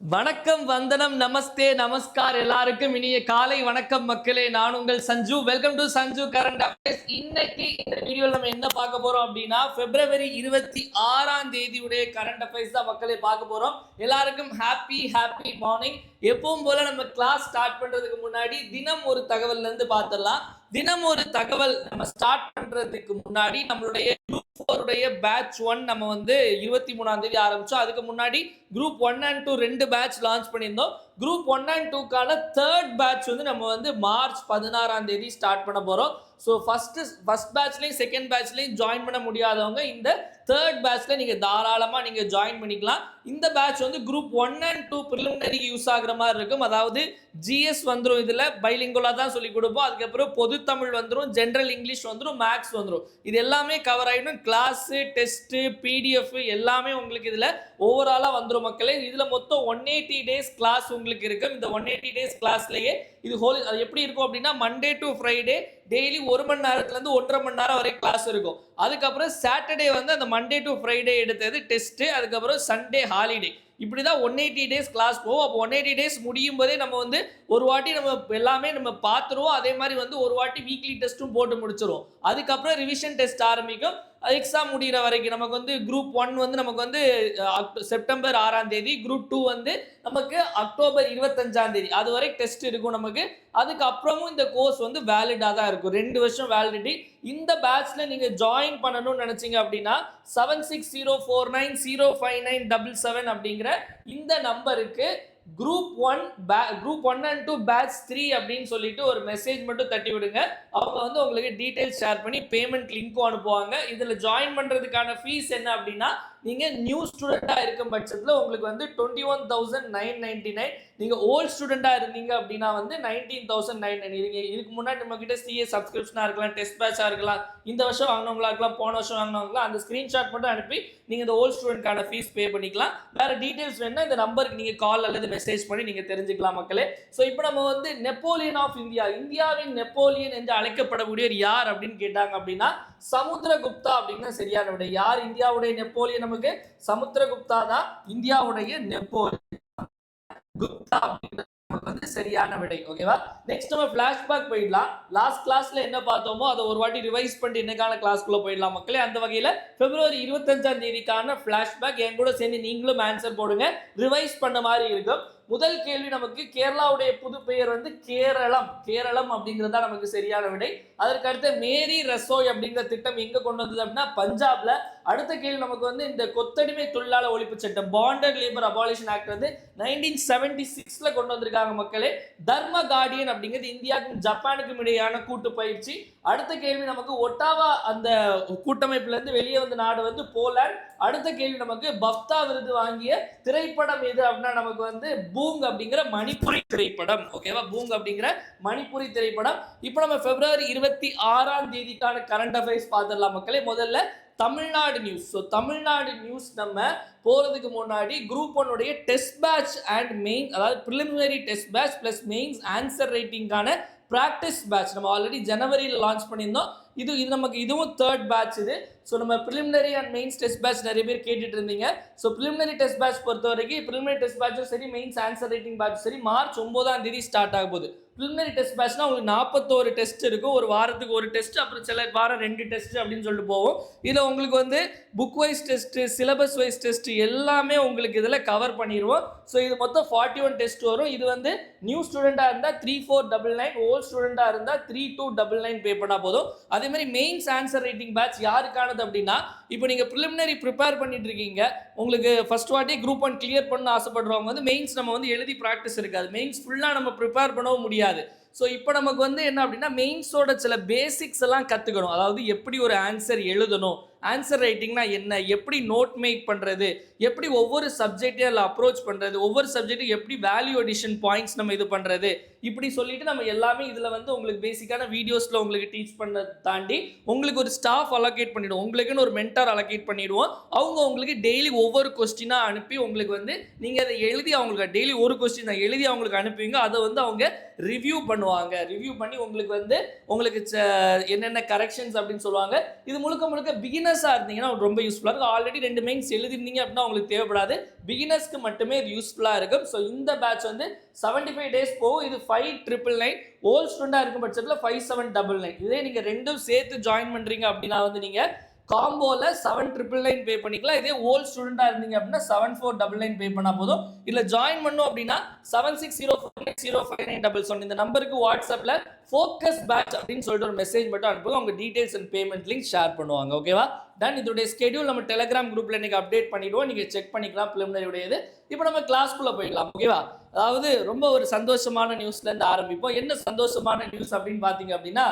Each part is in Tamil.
வணக்கம், வந்தனம், நமஸ்தே, நமஸ்கார். எல்லாருக்கும் இனிய காலை வணக்கம் மக்களே. நான் உங்கள் Sanju. Welcome to Sanju current affairs. இன்னைக்கு இந்த வீடியோல நம்ம என்ன பார்க்க போறோம் அப்படின்னா, பிப்ரவரி 26ஆம் தேதியுடைய கரண்ட் அஃபேர்ஸ் தான் மக்களே பார்க்க போறோம். எல்லாருக்கும் ஹாப்பி மார்னிங். எப்பவும் போல நம்ம கிளாஸ் ஸ்டார்ட் பண்றதுக்கு முன்னாடி தினம் ஒரு தகவல்ல இருந்து பார்த்துடலாம். தினம் ஒரு தகவல் நம்ம ஸ்டார்ட் பண்றதுக்கு முன்னாடி நம்மளுடைய குரூப் 4 பேட்ச் 1 நம்ம வந்து 23ஆம் தேதி ஆரம்பிச்சோம். அதுக்கு முன்னாடி குரூப் 1 and 2 ரெண்டு பேட்ச் லான்ச் பண்ணியிருந்தோம். குரூப் 1 and 2க்கான தேர்ட் பேட்ச் வந்து நம்ம வந்து மார்ச் 16ஆம் தேதி ஸ்டார்ட் பண்ண போறோம். ஸோ ஃபர்ஸ்ட் பேட்ச்லையும் செகண்ட் பேட்ச்லையும் ஜாயின் பண்ண முடியாதவங்க இந்த தேர்ட் பேட்ச்ல நீங்க தாராளமா நீங்க ஜாயின் பண்ணிக்கலாம். இந்த பேட்ச் வந்து குரூப் 1 and 2 ப்ரிலிமினரிக்கு யூஸ் ஆகுற மாதிரி இருக்கும். அதாவது ஜிஎஸ் வந்துடும், இதுல பைலிங்குலா தான் சொல்லி கொடுப்போம். அதுக்கப்புறம் பொது தமிழ் வந்துடும், ஜென்ரல் இங்கிலீஷ் வந்துடும், மேக்ஸ் வந்துடும். இது எல்லாமே கவர் ஆகிடும். கிளாஸ், டெஸ்ட், பிடிஎஃப் எல்லாமே உங்களுக்கு இதுல ஓவராலா வந்துடும் மக்களே. இதுல மொத்தம் 180 டேஸ் கிளாஸ் உங்களுக்கு இருக்கும். இந்த 180 டேஸ் கிளாஸ்லயே இது அது எப்படி இருக்கும் அப்படின்னா, மண்டே டு ஃப்ரைடே டெய்லி 1 மணி நேரத்துல இருந்து 1.5 மணி நேரம் வரை கிளாஸ் இருக்கும். அதுக்கப்புறம் சாட்டர்டே வந்து அந்த மண்டே டு ஃப்ரைடே எடுத்தது டெஸ்ட், அதுக்கப்புறம் சண்டே ஹாலிடே. இப்படிதான் 180 டேஸ் கிளாஸ் போகும். அப்போ 180 டேஸ் முடியும் போதே நம்ம வந்து ஒரு வாட்டி நம்ம எல்லாமே நம்ம பார்த்துருவோம். அதே மாதிரி வந்து ஒரு வாட்டி வீக்லி டெஸ்ட்டும் போட்டு முடிச்சிருவோம். அதுக்கப்புறம் ரிவிஷன் டெஸ்ட் ஆரம்பிக்கும். எக்ஸாம் முடிகிற வரைக்கும் நமக்கு வந்து குரூப் 1 வந்து நமக்கு வந்து செப்டம்பர் 6ஆம் தேதி, குரூப் 2 வந்து நமக்கு அக்டோபர் 25ஆம் தேதி அது வரை டெஸ்ட் இருக்கும் நமக்கு. அதுக்கப்புறமும் இந்த கோர்ஸ் வந்து வேலிடா தான் இருக்கும். 2 வருஷம் வேலிடிட்டி. இந்த பேட்ச்ல நீங்க ஜாயின் பண்ணணும்னு நினைச்சீங்க அப்படின்னா 7604905977 அப்படிங்கிற இந்த நம்பருக்கு குரூப் 1 and 2 பேட்ச் 3 அப்படின்னு சொல்லிட்டு ஒரு மெசேஜ் மட்டும் தட்டி விடுங்க. அவங்க வந்து உங்களுக்கு டீடைல்ஸ் ஷேர் பண்ணி பேமெண்ட் லிங்க்கும் அனுப்புவாங்க. இதுல ஜாயின் பண்றதுக்கான ஃபீஸ் என்ன அப்படின்னா, நீங்க நியூ ஸ்டூடெண்டா இருக்கும் பட்சத்துல உங்களுக்கு வந்து 21,999. நீங்க ஓல்ட் ஸ்டூடெண்டா இருந்தீங்க அப்படின்னா வந்து 19,999. இதுக்கு முன்னாடி நம்ம கிட்ட சிஏ சப்ஸ்கிரிப்ஷனா இருக்கலாம், டெஸ்ட் பேட்சா இருக்கலாம், இந்த வருஷம் வாங்கினவங்களா இருக்கலாம், போன வருஷம் வாங்கினவங்களா, அந்த ஸ்கிரீன்ஷாட் மட்டும் அனுப்பி நீங்க இந்த ஓல்ட் ஸ்டூடெண்ட்கான ஃபீஸ் பே பண்ணிக்கலாம். வேற டீடைல்ஸ் வேணும்னா இந்த நம்பருக்கு நீங்க கால் அல்லது மெசேஜ் பண்ணி நீங்க தெரிஞ்சுக்கலாம் மக்களே. ஸோ இப்போ நம்ம வந்து நெப்போலியன் ஆஃப் இந்தியா, இந்தியாவின் நெப்போலியன் என்று அழைக்கப்படக்கூடியவர் யார் அப்படின்னு கேட்டாங்க அப்படின்னா சமுத்திரகுப்தா அப்படின்னு சரியான விடை. யார் இந்தியாவுடைய நெப்போலியன்? நமக்கு சமுத்திரகுப்தா தான் இந்தியாவுடைய நெப்போலியன். குப்தா வந்து சரியான விடை. ஓகேவா? நெக்ஸ்ட் நம்ம ஃபிளாஷ்பேக் போயிடலாம். லாஸ்ட் கிளாஸ்ல என்ன பார்த்தோமோ அதை ஒரு வாட்டி ரிவைஸ் பண்ணிட்டு இன்னைக்கான கிளாஸ்க்குள்ள போயிடலாம் மக்களே. அந்த வகையில பிப்ரவரி 25ஆம் தேதிக்கான ஃபிளாஷ்பேக் என் கூட சேர்ந்து நீங்களும் ஆன்சர் போடுங்க. ரிவைஸ் பண்ண மாதிரி இருக்கும். முதல் கேள்வி நமக்கு கேரளாவுடைய புது பெயர் வந்து கேரளம் அப்படிங்கிறதா நமக்கு சரியான விடை. அதற்கு அடுத்த மேரி ரசோய் அப்படிங்கிற திட்டம் எங்க கொண்டு வந்தது அப்படின்னா பஞ்சாப்ல. அடுத்த கேள்வி நமக்கு வந்து இந்த கொத்தடிமை தொழிலாளர் ஒழிப்பு சட்டம், பாண்டட் லேபர் அபாலிஷன் ஆக்ட் வந்து 1976ல கொண்டு வந்திருக்காங்க மக்களே. தர்ம கார்டியன் அப்படிங்கிறது இந்தியாவுக்கும் ஜப்பானுக்கும் இடையான கூட்டு பயிற்சி. அடுத்த கேள்வி நமக்கு ஒட்டாவா அந்த கூட்டமைப்புல இருந்து வெளியே வந்த நாடு வந்து போலாந்து. அடுத்த கேள்வி நமக்கு பஃப்தா விருது வாங்கிய திரைப்படம் எது அப்படின்னா நமக்கு வந்து பூங் அப்படிங்கிற மணிப்புரி திரைப்படம். ஓகேவா? பூங் அப்படிங்கிற மணிப்புரி திரைப்படம். இப்போ நம்ம பிப்ரவரி 26ஆம் தேதிக்கான கரண்ட் அஃபேர்ஸ் பார்த்துடலாம் மக்களே. முதல்ல Tamil Nadu news. So Tamil Nadu news நம்ம போறதுக்கு முன்னாடி குரூப் 1 உடைய டெஸ்ட் பேட்ச் அண்ட் மெயின், அதாவது preliminary test batch plus mains answer ரைட்டிங்கான பிராக்டிஸ் பேட்ச் நம்ம ஆல்ரெடி ஜனவரியில் லான்ச் பண்ணியிருந்தோம். இது நமக்கு இதுவும் தேர்ட் பேட்ச் இது. ஸோ நம்ம preliminary and mains test batch நிறைய பேர் கேட்டுட்டு இருந்தீங்க. ஸோ ப்ரிலிமினரி டெஸ்ட் பேட்ச் பொறுத்த வரைக்கும் ப்ரிலிமினரி டெஸ்ட் பேட்சும் சரி, மெயின்ஸ் ஆன்சர் ரைட்டிங் பேட்சும் சரி, மார்ச் 9ஆம் தேதி ஸ்டார்ட் ஆக போகுது. ப்ரிலிமினரி டெஸ்ட் பேட்ச்னா உங்களுக்கு 41 டெஸ்ட் இருக்கும். ஒரு வாரத்துக்கு ஒரு டெஸ்ட், அப்புறம் சில வாரம் 2 டெஸ்ட் அப்படின்னு சொல்லிட்டு போவோம். இதில் உங்களுக்கு வந்து book wise test, syllabus wise test எல்லாமே உங்களுக்கு இதில் கவர் பண்ணிடுவோம். ஸோ இது மொத்தம் 41 டெஸ்ட் வரும். இது வந்து நியூ ஸ்டூடெண்டாக இருந்தால் 3499, ஓல்ட் ஸ்டூடெண்டாக இருந்தால் 3299 பே பண்ணால் போதும். அதே மாதிரி மெயின்ஸ் ஆன்சர் ரைட்டிங் பேட்ச் யாருக்கானது அப்படின்னா, இப்போ நீங்கள் ப்ரிலிமினரி ப்ரிப்பேர் பண்ணிட்டு இருக்கீங்க, உங்களுக்கு ஃபர்ஸ்ட் வாட்டி குரூப் 1 கிளியர் பண்ண ஆசைப்படுறவங்க வந்து மெயின்ஸ் நம்ம வந்து எழுதி ப்ராக்டிஸ் இருக்காது, மெயின்ஸ் ஃபுல்லாக நம்ம ப்ரிப்பேர் பண்ணவும் முடியாது. ஸோ இப்போ நமக்கு வந்து என்ன அப்படின்னா மெயின்ஸோட சில பேசிக்ஸ் எல்லாம் கற்றுக்கணும். அதாவது எப்படி ஒரு ஆன்சர் எழுதணும், ஆன்சர் ரைட்டிங்னா என்ன, எப்படி நோட் மேக் பண்ணுறது, எப்படி ஒவ்வொரு சப்ஜெக்டையும் அதில் அப்ரோச் பண்ணுறது, ஒவ்வொரு சப்ஜெக்ட்டும் எப்படி வேல்யூ அடிஷன் பாயிண்ட்ஸ் நம்ம இது பண்ணுறது, இப்படி சொல்லிட்டு நம்ம எல்லாமே இதில் வந்து உங்களுக்கு பேசிக்கான வீடியோஸில் உங்களுக்கு டீச் பண்ண தாண்டி உங்களுக்கு ஒரு ஸ்டாஃப் அலோகேட் பண்ணிவிடுவோம், உங்களுக்குன்னு ஒரு மென்டார் அலோகேட் பண்ணிவிடுவோம். அவங்க உங்களுக்கு டெய்லி ஒவ்வொரு கொஸ்டினாக அனுப்பி உங்களுக்கு வந்து நீங்கள் அதை எழுதி அவங்களுக்கு டெய்லி ஒரு கொஸ்டின் தான் எழுதி அவங்களுக்கு அனுப்புவீங்க. அதை வந்து அவங்க ரிவ்யூ பண்ணுவாங்க. பண்ணுவாங்க. ரிவ்யூ பண்ணி உங்களுக்கு வந்து உங்களுக்கு என்னென்ன கரெக்ஷன்ஸ் அப்படின்னு சொல்லுவாங்க. இது முழுக்க முழுக்க பிகினர்ஸாக இருந்தீங்கன்னா ரொம்ப யூஸ்ஃபுல்லாக இருக்கும். ஆல்ரெடி 2 மெயின்ஸ் எழுதிருந்தீங்க அப்படின்னா உங்களுக்கு தேவைப்படாது. பிகினர்ஸ்க்கு மட்டுமே இது யூஸ்ஃபுல்லாக இருக்கும். ஸோ இந்த பேட்ச் வந்து 75 டேஸ் போகும். இது 5999. ஓல்ட் ஸ்டூடெண்டாக இருக்கும் பட்சத்தில் 5799. இதே நீங்கள் ரெண்டும் சேர்த்து ஜாயின் பண்ணுறீங்க அப்படின்னா வந்து நீங்கள் காம்போல 7999 பே பண்ணிக்கலாம். இதே ஓல்ட் ஸ்டூடெண்டாக இருந்தீங்க அப்படின்னா 7499 பே பண்ணால் போதும். இல்லை ஜாயின் பண்ணோம் அப்படின்னா 7604905977 இந்த நம்பருக்கு வாட்ஸ்அப்பில் ஃபோக்கஸ் பேட்ச் அப்படின்னு சொல்லிட்டு ஒரு மெசேஜ் மட்டும் அனுப்புங்க. உங்கள் details and payment link share பண்ணுவாங்க. ஓகேவா? டன். இதோடைய ஸ்கெடியூல் நம்ம டெலிகிராம் குரூப்பில் இன்றைக்கி அப்டேட் பண்ணிவிடுவோம். நீங்கள் செக் பண்ணிக்கலாம் ப்ரிலிமினரியுடையது. இப்போ நம்ம கிளாஸ்க்குள்ளே போயிடலாம். ஓகேவா? அதாவது ரொம்ப ஒரு சந்தோஷமான நியூஸ்லேருந்து ஆரம்பிப்போம். என்ன சந்தோஷமான நியூஸ் அப்படின்னு பார்த்தீங்க அப்படின்னா,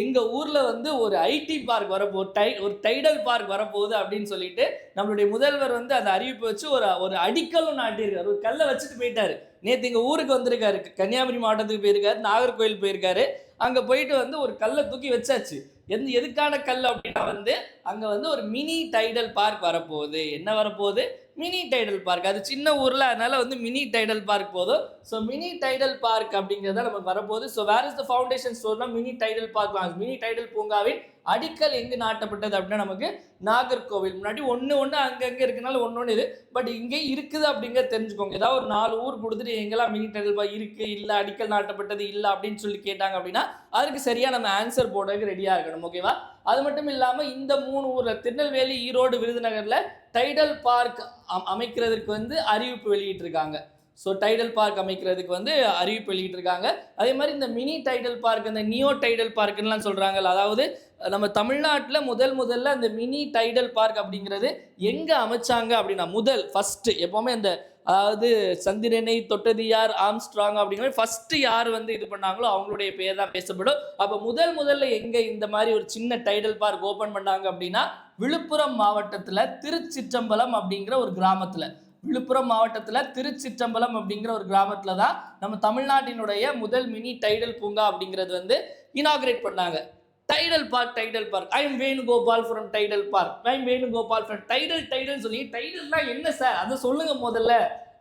எங்கள் ஊரில் வந்து ஒரு ஐடி பார்க் வரப்போகுது, ஒரு டைடல் பார்க் வரப்போகுது அப்படின்னு சொல்லிட்டு நம்மளுடைய முதல்வர் வந்து அந்த அறிவிப்பு வச்சு ஒரு அடிக்கலும் நாட்டியிருக்காரு. ஒரு கல்லை வச்சுட்டு போயிட்டாரு. நேற்று எங்கள் ஊருக்கு வந்திருக்காரு. கன்னியாகுமரி மாவட்டத்துக்கு போயிருக்காரு, நாகர்கோவில் போயிருக்காரு. அங்கே போயிட்டு வந்து ஒரு கல்லை தூக்கி வச்சாச்சு. எதுக்கான கல் அப்படின்னா வந்து அங்கே வந்து ஒரு மினி டைடல் பார்க் வரப்போகுது. என்ன வரப்போகுது? Mini Tidel park. அது சின்ன ஊரில், அதனால வந்து மினி டைடல் பார்க் போதும். ஸோ மினி டைடல் பார்க் அப்படிங்கிறத நமக்கு வரப்போகுது. So where is the foundation ஸ்டோர்னா mini Tidel park. Mini Tidel பூங்காவின் அடிக்கல் எங்கு நாட்டப்பட்டது அப்படின்னா நமக்கு நாகர்கோவில். முன்னாடி ஒன்று அங்கங்கே இருக்கனால ஒன்று இது, பட் இங்கே இருக்குது அப்படிங்கிற தெரிஞ்சுக்கோங்க. ஏதாவது ஒரு 4 ஊர் கொடுத்துட்டு எங்கெல்லாம் மினி டைடல் பார்க் இருக்குது, இல்லை அடிக்கல் நாட்டப்பட்டது இல்லை அப்படின்னு சொல்லி கேட்டாங்க அப்படின்னா அதுக்கு சரியாக நம்ம ஆன்சர் போடுறதுக்கு ரெடியாக இருக்கணும். ஓகேவா? அது மட்டும் இல்லாமல் இந்த 3 ஊரில் திருநெல்வேலி, ஈரோடு, விருதுநகரில் டைடல் பார்க் அமைக்கிறதுக்கு வந்து அறிவிப்பு வெளியிட்டிருக்காங்க. ஸோ டைடல் பார்க் அமைக்கிறதுக்கு வந்து அறிவிப்பு வெளியிட்டிருக்காங்க. அதே மாதிரி இந்த மினி டைடல் பார்க், இந்த நியோ டைடல் பார்க்குலாம் சொல்கிறாங்கல்ல, அதாவது நம்ம தமிழ்நாட்டில் முதல்ல அந்த மினி டைடல் பார்க் அப்படிங்கிறது எங்கே அமைச்சாங்க அப்படின்னா ஃபஸ்ட்டு எப்போவுமே அந்த அதாவது சந்திரனை தொட்டது யார், ஆம்ஸ்ட்ராங் அப்படிங்கிற ஃபஸ்ட்டு யார் வந்து இது பண்ணாங்களோ அவங்களுடைய பேர் தான் பேசப்படும். அப்போ முதல்ல எங்கே இந்த மாதிரி ஒரு சின்ன டைடல் பார்க் ஓப்பன் பண்ணாங்க அப்படின்னா விழுப்புரம் மாவட்டத்தில் திருச்சிற்றம்பலம் அப்படிங்கிற ஒரு கிராமத்தில், விழுப்புரம் மாவட்டத்தில் திருச்சிற்றம்பலம் அப்படிங்கிற ஒரு கிராமத்தில் தான் நம்ம தமிழ்நாட்டினுடைய முதல் மினி டைடல் பூங்கா அப்படிங்கிறது வந்து இனாகிரேட் பண்ணாங்க. Tidel Park I am Venugopal from Tidel Park, I am Venugopal from Tidel சொல்லி டைடல்னா என்ன சார் அதை சொல்லுங்க முதல்ல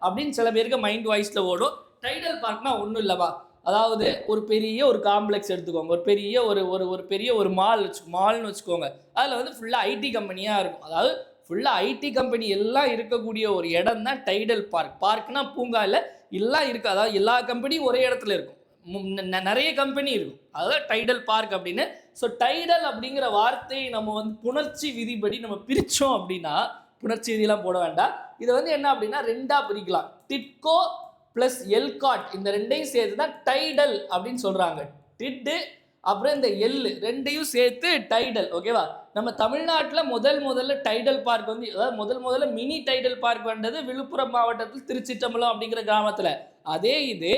அப்படின்னு சில பேருக்கு மைண்ட் வாய்ஸில் ஓடும். டைடல் பார்க்னா ஒன்றும் இல்லைவா, அதாவது ஒரு பெரிய ஒரு காம்ப்ளெக்ஸ் எடுத்துக்கோங்க, ஒரு பெரிய ஒரு பெரிய ஒரு மால்னு வச்சுக்கோங்க. அதில் வந்து ஃபுல்லாக ஐடி கம்பெனியாக இருக்கும். அதாவது ஃபுல்லாக ஐடி கம்பெனி எல்லாம் இருக்கக்கூடிய ஒரு இடம் தான் டைடல் பார்க். பார்க்னா பூங்கா இல்லை, எல்லாம் இருக்குது. அதாவது எல்லா கம்பெனியும் ஒரே இடத்துல இருக்கும், நிறைய கம்பெனி இருக்கும், அதாவது டைடல் பார்க் அப்படின்னு. ஸோ டைடல் அப்படிங்கிற வார்த்தையை நம்ம வந்து புணர்ச்சி விதிப்படி நம்ம பிரித்தோம் அப்படின்னா, புணர்ச்சி விதியெல்லாம் போட வேண்டாம், இதை வந்து என்ன அப்படின்னா 2ஆக பிரிக்கலாம். டிட்கோ ப்ளஸ் எல்காட் இந்த ரெண்டையும் சேர்த்து தான் டைடல் அப்படின்னு சொல்கிறாங்க. டிட்டு அப்புறம் இந்த ரெண்டையும் சேர்த்து டைடல். ஓகேவா? நம்ம தமிழ்நாட்டில் முதல்ல டைடல் பார்க் வந்து, அதாவது முதல்ல மினி டைடல் பார்க் வந்தது விழுப்புரம் மாவட்டத்தில் திருச்சிற்றம்பலம் அப்படிங்கிற கிராமத்தில். அதே இது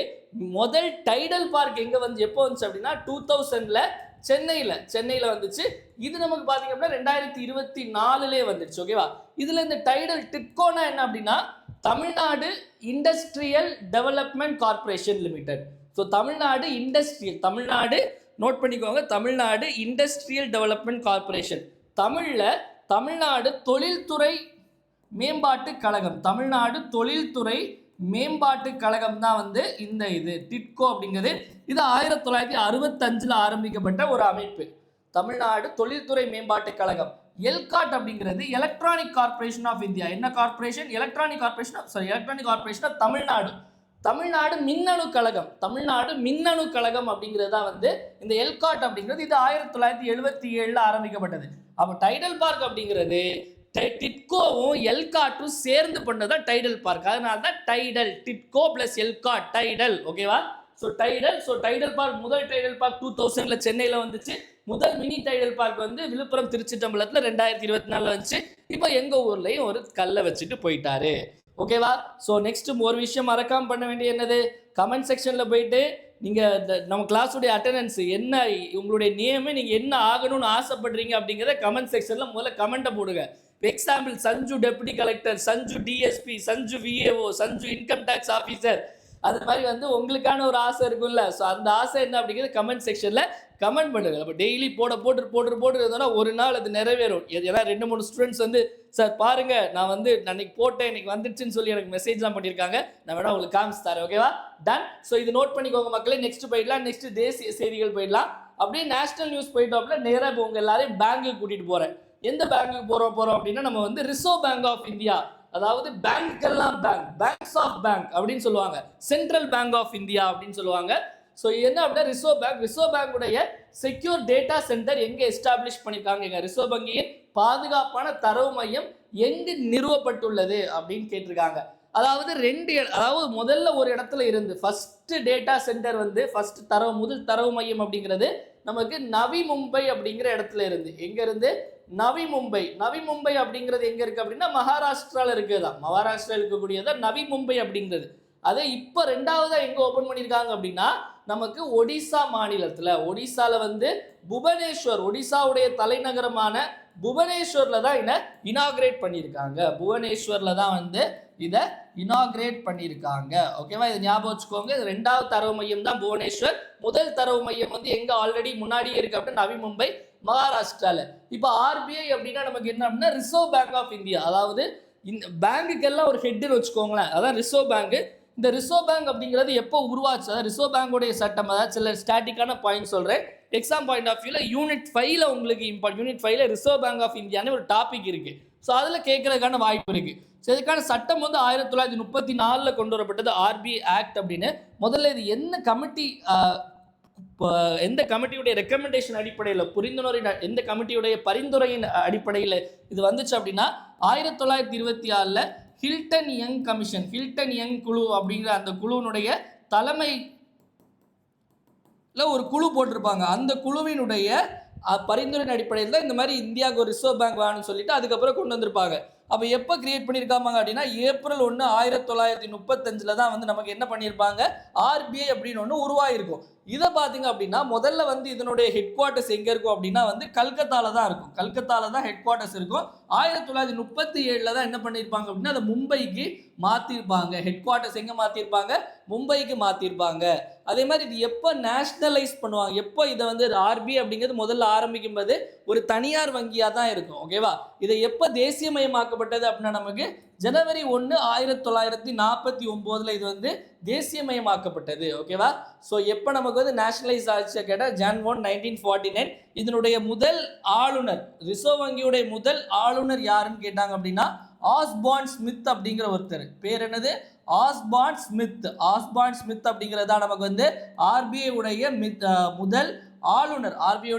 முதல் டைடல் பார்க் எங்கே வந்து எப்போ வந்துச்சு அப்படின்னா 2000 சென்னையில் வந்துச்சு. இது நமக்கு பார்த்தீங்க அப்படின்னா 2024 வந்துடுச்சு. ஓகேவா? இதில் இந்த டைடல் டிட்கோனா என்ன அப்படின்னா Tamil Nadu industrial development corporation limited. So Tamil Nadu note பண்ணிக்கோங்க, Tamil Nadu industrial development corporation. Tamil Nadu தொழில்துறை மேம்பாட்டு கழகம், தமிழ்நாடு தொழில்துறை மேம்பாட்டு கழகம் தான் வந்து இந்த டிட்கோ அப்படிங்கிறது. இது 1965 ஆரம்பிக்கப்பட்ட ஒரு அமைப்பு, தமிழ்நாடு தொழில்துறை மேம்பாட்டு கழகம். எல்காட் அப்படிங்கிறது எலக்ட்ரானிக் கார்பரேஷன் ஆஃப் இந்தியா. என்ன corporation? Electronic corporation of Tamil Nadu மின்னணு கழகம் அப்படிங்கிறது தான் வந்து இந்த எல்காட் அப்படிங்கிறது. இது 1977 ஆரம்பிக்கப்பட்டது. அப்போ டைடல் பார்க் அப்படிங்கிறது டிட்கோவும் எல்காட்டும் சேர்ந்து பண்ணதான் டைடல் பார்க். அதனால தான் டைடல், டிட்கோ பிளஸ் எல்காட் டைடல். ஓகேவா? ஸோ டைடல் பார்க், முதல் டைடல் பார்க் 2000 சென்னையில் வந்துச்சு. முதல் மினி டைடல் பார்க் வந்து விழுப்புரம் திருச்சிற்றம்பலத்தில் 2024 வந்துச்சு. இப்போ எங்கள் ஊர்லேயும் ஒரு கல்லை வச்சுட்டு போயிட்டாரு. ஓகேவா? ஸோ நெக்ஸ்ட் ஒரு விஷயம் மறக்காமல் பண்ண வேண்டிய என்னது, கமெண்ட் செக்ஷனில் போயிட்டு நீங்கள் நம்ம கிளாஸுடைய அட்டண்டன்ஸ் என்ன, உங்களுடைய நேமு, நீங்கள் என்ன ஆகணும்னு ஆசைப்படுறீங்க அப்படிங்கிறத கமெண்ட் செக்ஷனில் முதல்ல கமெண்ட்டை போடுங்க. Example Sanju deputy collector, Sanju DSP, Sanju VAO, Sanju income tax officer, அது மாதிரி வந்து உங்களுக்கான ஒரு ஆசை இருக்கும்ல. ஸோ அந்த ஆசை என்ன அப்படிங்கிறது கமெண்ட் செக்ஷனில் கமெண்ட் பண்ணுங்க. நம்ம டெய்லி போட்டு இருந்தோம்னா ஒரு நாள் அது நிறைவேறும். ஏன்னா 2-3 ஸ்டூடெண்ட்ஸ் வந்து சார் பாருங்க நான் வந்து அன்னைக்கு போட்டேன் இன்னைக்கு வந்துடுச்சுன்னு சொல்லி எனக்கு மெசேஜ்லாம் பண்ணியிருக்காங்க. நான் வேணா உங்களுக்கு காமிச்சு தரேன். ஓகேவா? டன். ஸோ இது நோட் பண்ணிக்கோங்க மக்களே. நெக்ஸ்ட் போயிடலாம். நெக்ஸ்ட் தேசிய செய்திகள் போயிடலாம். அப்படியே நேஷனல் நியூஸ் போயிட்டோம்ல நேராக இப்போ உங்க எல்லாரையும் பேங்குக்கு கூட்டிட்டு போறேன். எந்த பேங்குக்கு போறோம் அப்படின்னா நம்ம வந்து ரிசர்வ் பேங்க் ஆஃப் இந்தியா, அதாவது பேங்க்கெல்லாம் பேங்க்ஸ் ஆஃப் பேங்க் அப்படின்னு சொல்லுவாங்க. சென்ட்ரல் பேங்க் ஆஃப் இந்தியா அப்படின்னு சொல்லுவாங்க. ஸோ என்ன அப்படின்னா ரிசர்வ் பேங்குடைய செக்யூர் டேட்டா சென்டர் எங்கே எஸ்டாப்ளிஷ் பண்ணியிருக்காங்க, எங்கள் ரிசர்வ் வங்கியின் பாதுகாப்பான தரவு மையம் எங்கு நிறுவப்பட்டுள்ளது அப்படின்னு கேட்டிருக்காங்க. அதாவது முதல்ல ஒரு இடத்துல இருந்து ஃபர்ஸ்ட் டேட்டா சென்டர் வந்து முதல் தரவு மையம் அப்படிங்கிறது நமக்கு நவி மும்பை அப்படிங்கிற இடத்துல இருந்து. எங்க இருந்து? நவி மும்பை அப்படிங்கிறது எங்க இருக்கு அப்படின்னா மகாராஷ்டிரால இருக்குதான். மகாராஷ்டிரா இருக்கக்கூடியதான் நவி மும்பை அப்படிங்கிறது. அதை இப்போ ரெண்டாவதா எங்க ஓபன் பண்ணியிருக்காங்க அப்படின்னா நமக்கு ஒடிசா மாநிலத்தில், ஒடிசால வந்து புவனேஸ்வர், ஒடிசாவுடைய தலைநகரமான புவனேஸ்வர்ல தான் இதை இனாகிரேட் பண்ணியிருக்காங்க. புவனேஸ்வர்ல தான் வந்து இதை இனாகிரேட் பண்ணியிருக்காங்க. ஓகேவா? இதை ஞாபகம் வச்சுக்கோங்க. ரெண்டாவது தரவு மையம் தான் புவனேஸ்வர். முதல் தரவு மையம் வந்து எங்க ஆல்ரெடி முன்னாடியே இருக்கு அப்படின்னா நவி மும்பை, மகாராஷ்டிரால. இப்போ ஆர்பிஐ அப்படின்னா நமக்கு என்ன அப்படின்னா ரிசர்வ் பேங்க் ஆஃப் இந்தியா. அதாவது இந்த பேங்குக்கெல்லாம் ஒரு ஹெட்னு வச்சுக்கோங்களேன். அதான் ரிசர்வ் பேங்க். இந்த ரிசர்வ் பேங்க் அப்படிங்கிறது எப்போ உருவாச்சு? அதாவது ரிசர்வ் பேங்கோடைய சட்டம், அதாவது சில ஸ்டாட்டிக்கான பாயிண்ட் சொல்றேன். எக்ஸாம் பாயிண்ட் ஆஃப் வியூல யூனிட் 5ல உங்களுக்கு யூனிட் 5ல ரிசர்வ் பேங்க் ஆஃப் இந்தியான்னு ஒரு டாபிக் இருக்கு. ஸோ அதில் கேட்கறதுக்கான வாய்ப்பு இருக்கு. ஸோ இதுக்கான சட்டம் வந்து 1934 கொண்டு வரப்பட்டது, ஆர்பிஐ ஆக்ட் அப்படின்னு. முதல்ல இது என்ன கமிட்டி, எந்த கமிட்டியுடைய ரெக்கமெண்டேஷன் அடிப்படையில், எந்த கமிட்டியுடைய பரிந்துரையின் அடிப்படையில் இது வந்துச்சு அப்படின்னா 1926 Hilton young commission, Hilton young குழு அப்படிங்கிற அந்த குழுவினுடைய தலைமையில் ஒரு குழு போட்டிருப்பாங்க. அந்த குழுவினுடைய பரிந்துரையின் அடிப்படையில் தான் இந்த மாதிரி இந்தியாவுக்கு ஒரு ரிசர்வ் பேங்க் வேணும்னு சொல்லிட்டு அதுக்கப்புறம் கொண்டு வந்திருப்பாங்க. அப்போ எப்போ கிரியேட் பண்ணியிருக்காங்க அப்படின்னா ஏப்ரல் 1, 1935 தான் வந்து நமக்கு என்ன பண்ணியிருப்பாங்க, ஆர்பிஐ அப்படின்னு ஒன்று உருவாயிருக்கும். இதை பார்த்தீங்க அப்படின்னா முதல்ல வந்து இதனுடைய ஹெட் குவார்ட்டர்ஸ் எங்கே இருக்கும் அப்படின்னா வந்து கல்கத்தாவில் தான் இருக்கும். கல்கத்தாவில் தான் ஹெட் குவார்ட்டர்ஸ் இருக்கும். 1937 தான் என்ன பண்ணியிருப்பாங்க அப்படின்னா அதை மும்பைக்கு மாற்றிருப்பாங்க. ஹெட் குவார்ட்டர்ஸ் எங்கே மாற்றிருப்பாங்க? மும்பைக்கு மாற்றிருப்பாங்க. அதே மாதிரி இது எப்போ நேஷனலைஸ் பண்ணுவாங்க, எப்போ இதை வந்து ஆர்பிஐ அப்படிங்கிறது முதல்ல ஆரம்பிக்கும் போது ஒரு தனியார் வங்கியாக தான் இருக்கும். ஓகேவா? இதை எப்போ தேசியமயமாக்கப்பட்டது அப்படின்னா நமக்கு ஜனவரி 1, 1949 இது வந்து தேசியமயமாக்கப்பட்டது. ஓகேவா? ஸோ எப்போ நமக்கு வந்து நேஷனலைஸ் ஆச்சு கேட்டால் Jan 1, 1949. இதனுடைய முதல் ஆளுநர், ரிசர்வ் வங்கியுடைய முதல் ஆளுநர் யாருன்னு கேட்டாங்க அப்படின்னா ஆஸ்பார்ன் ஸ்மித் அப்படிங்கிற ஒருத்தர். பேர் என்னது? ஆஸ்பார்ன் ஸ்மித் அப்படிங்கிறதா நமக்கு வந்து ஆர்பிஐ உடைய முதல் ஆளுநர். ஆர்பிஐ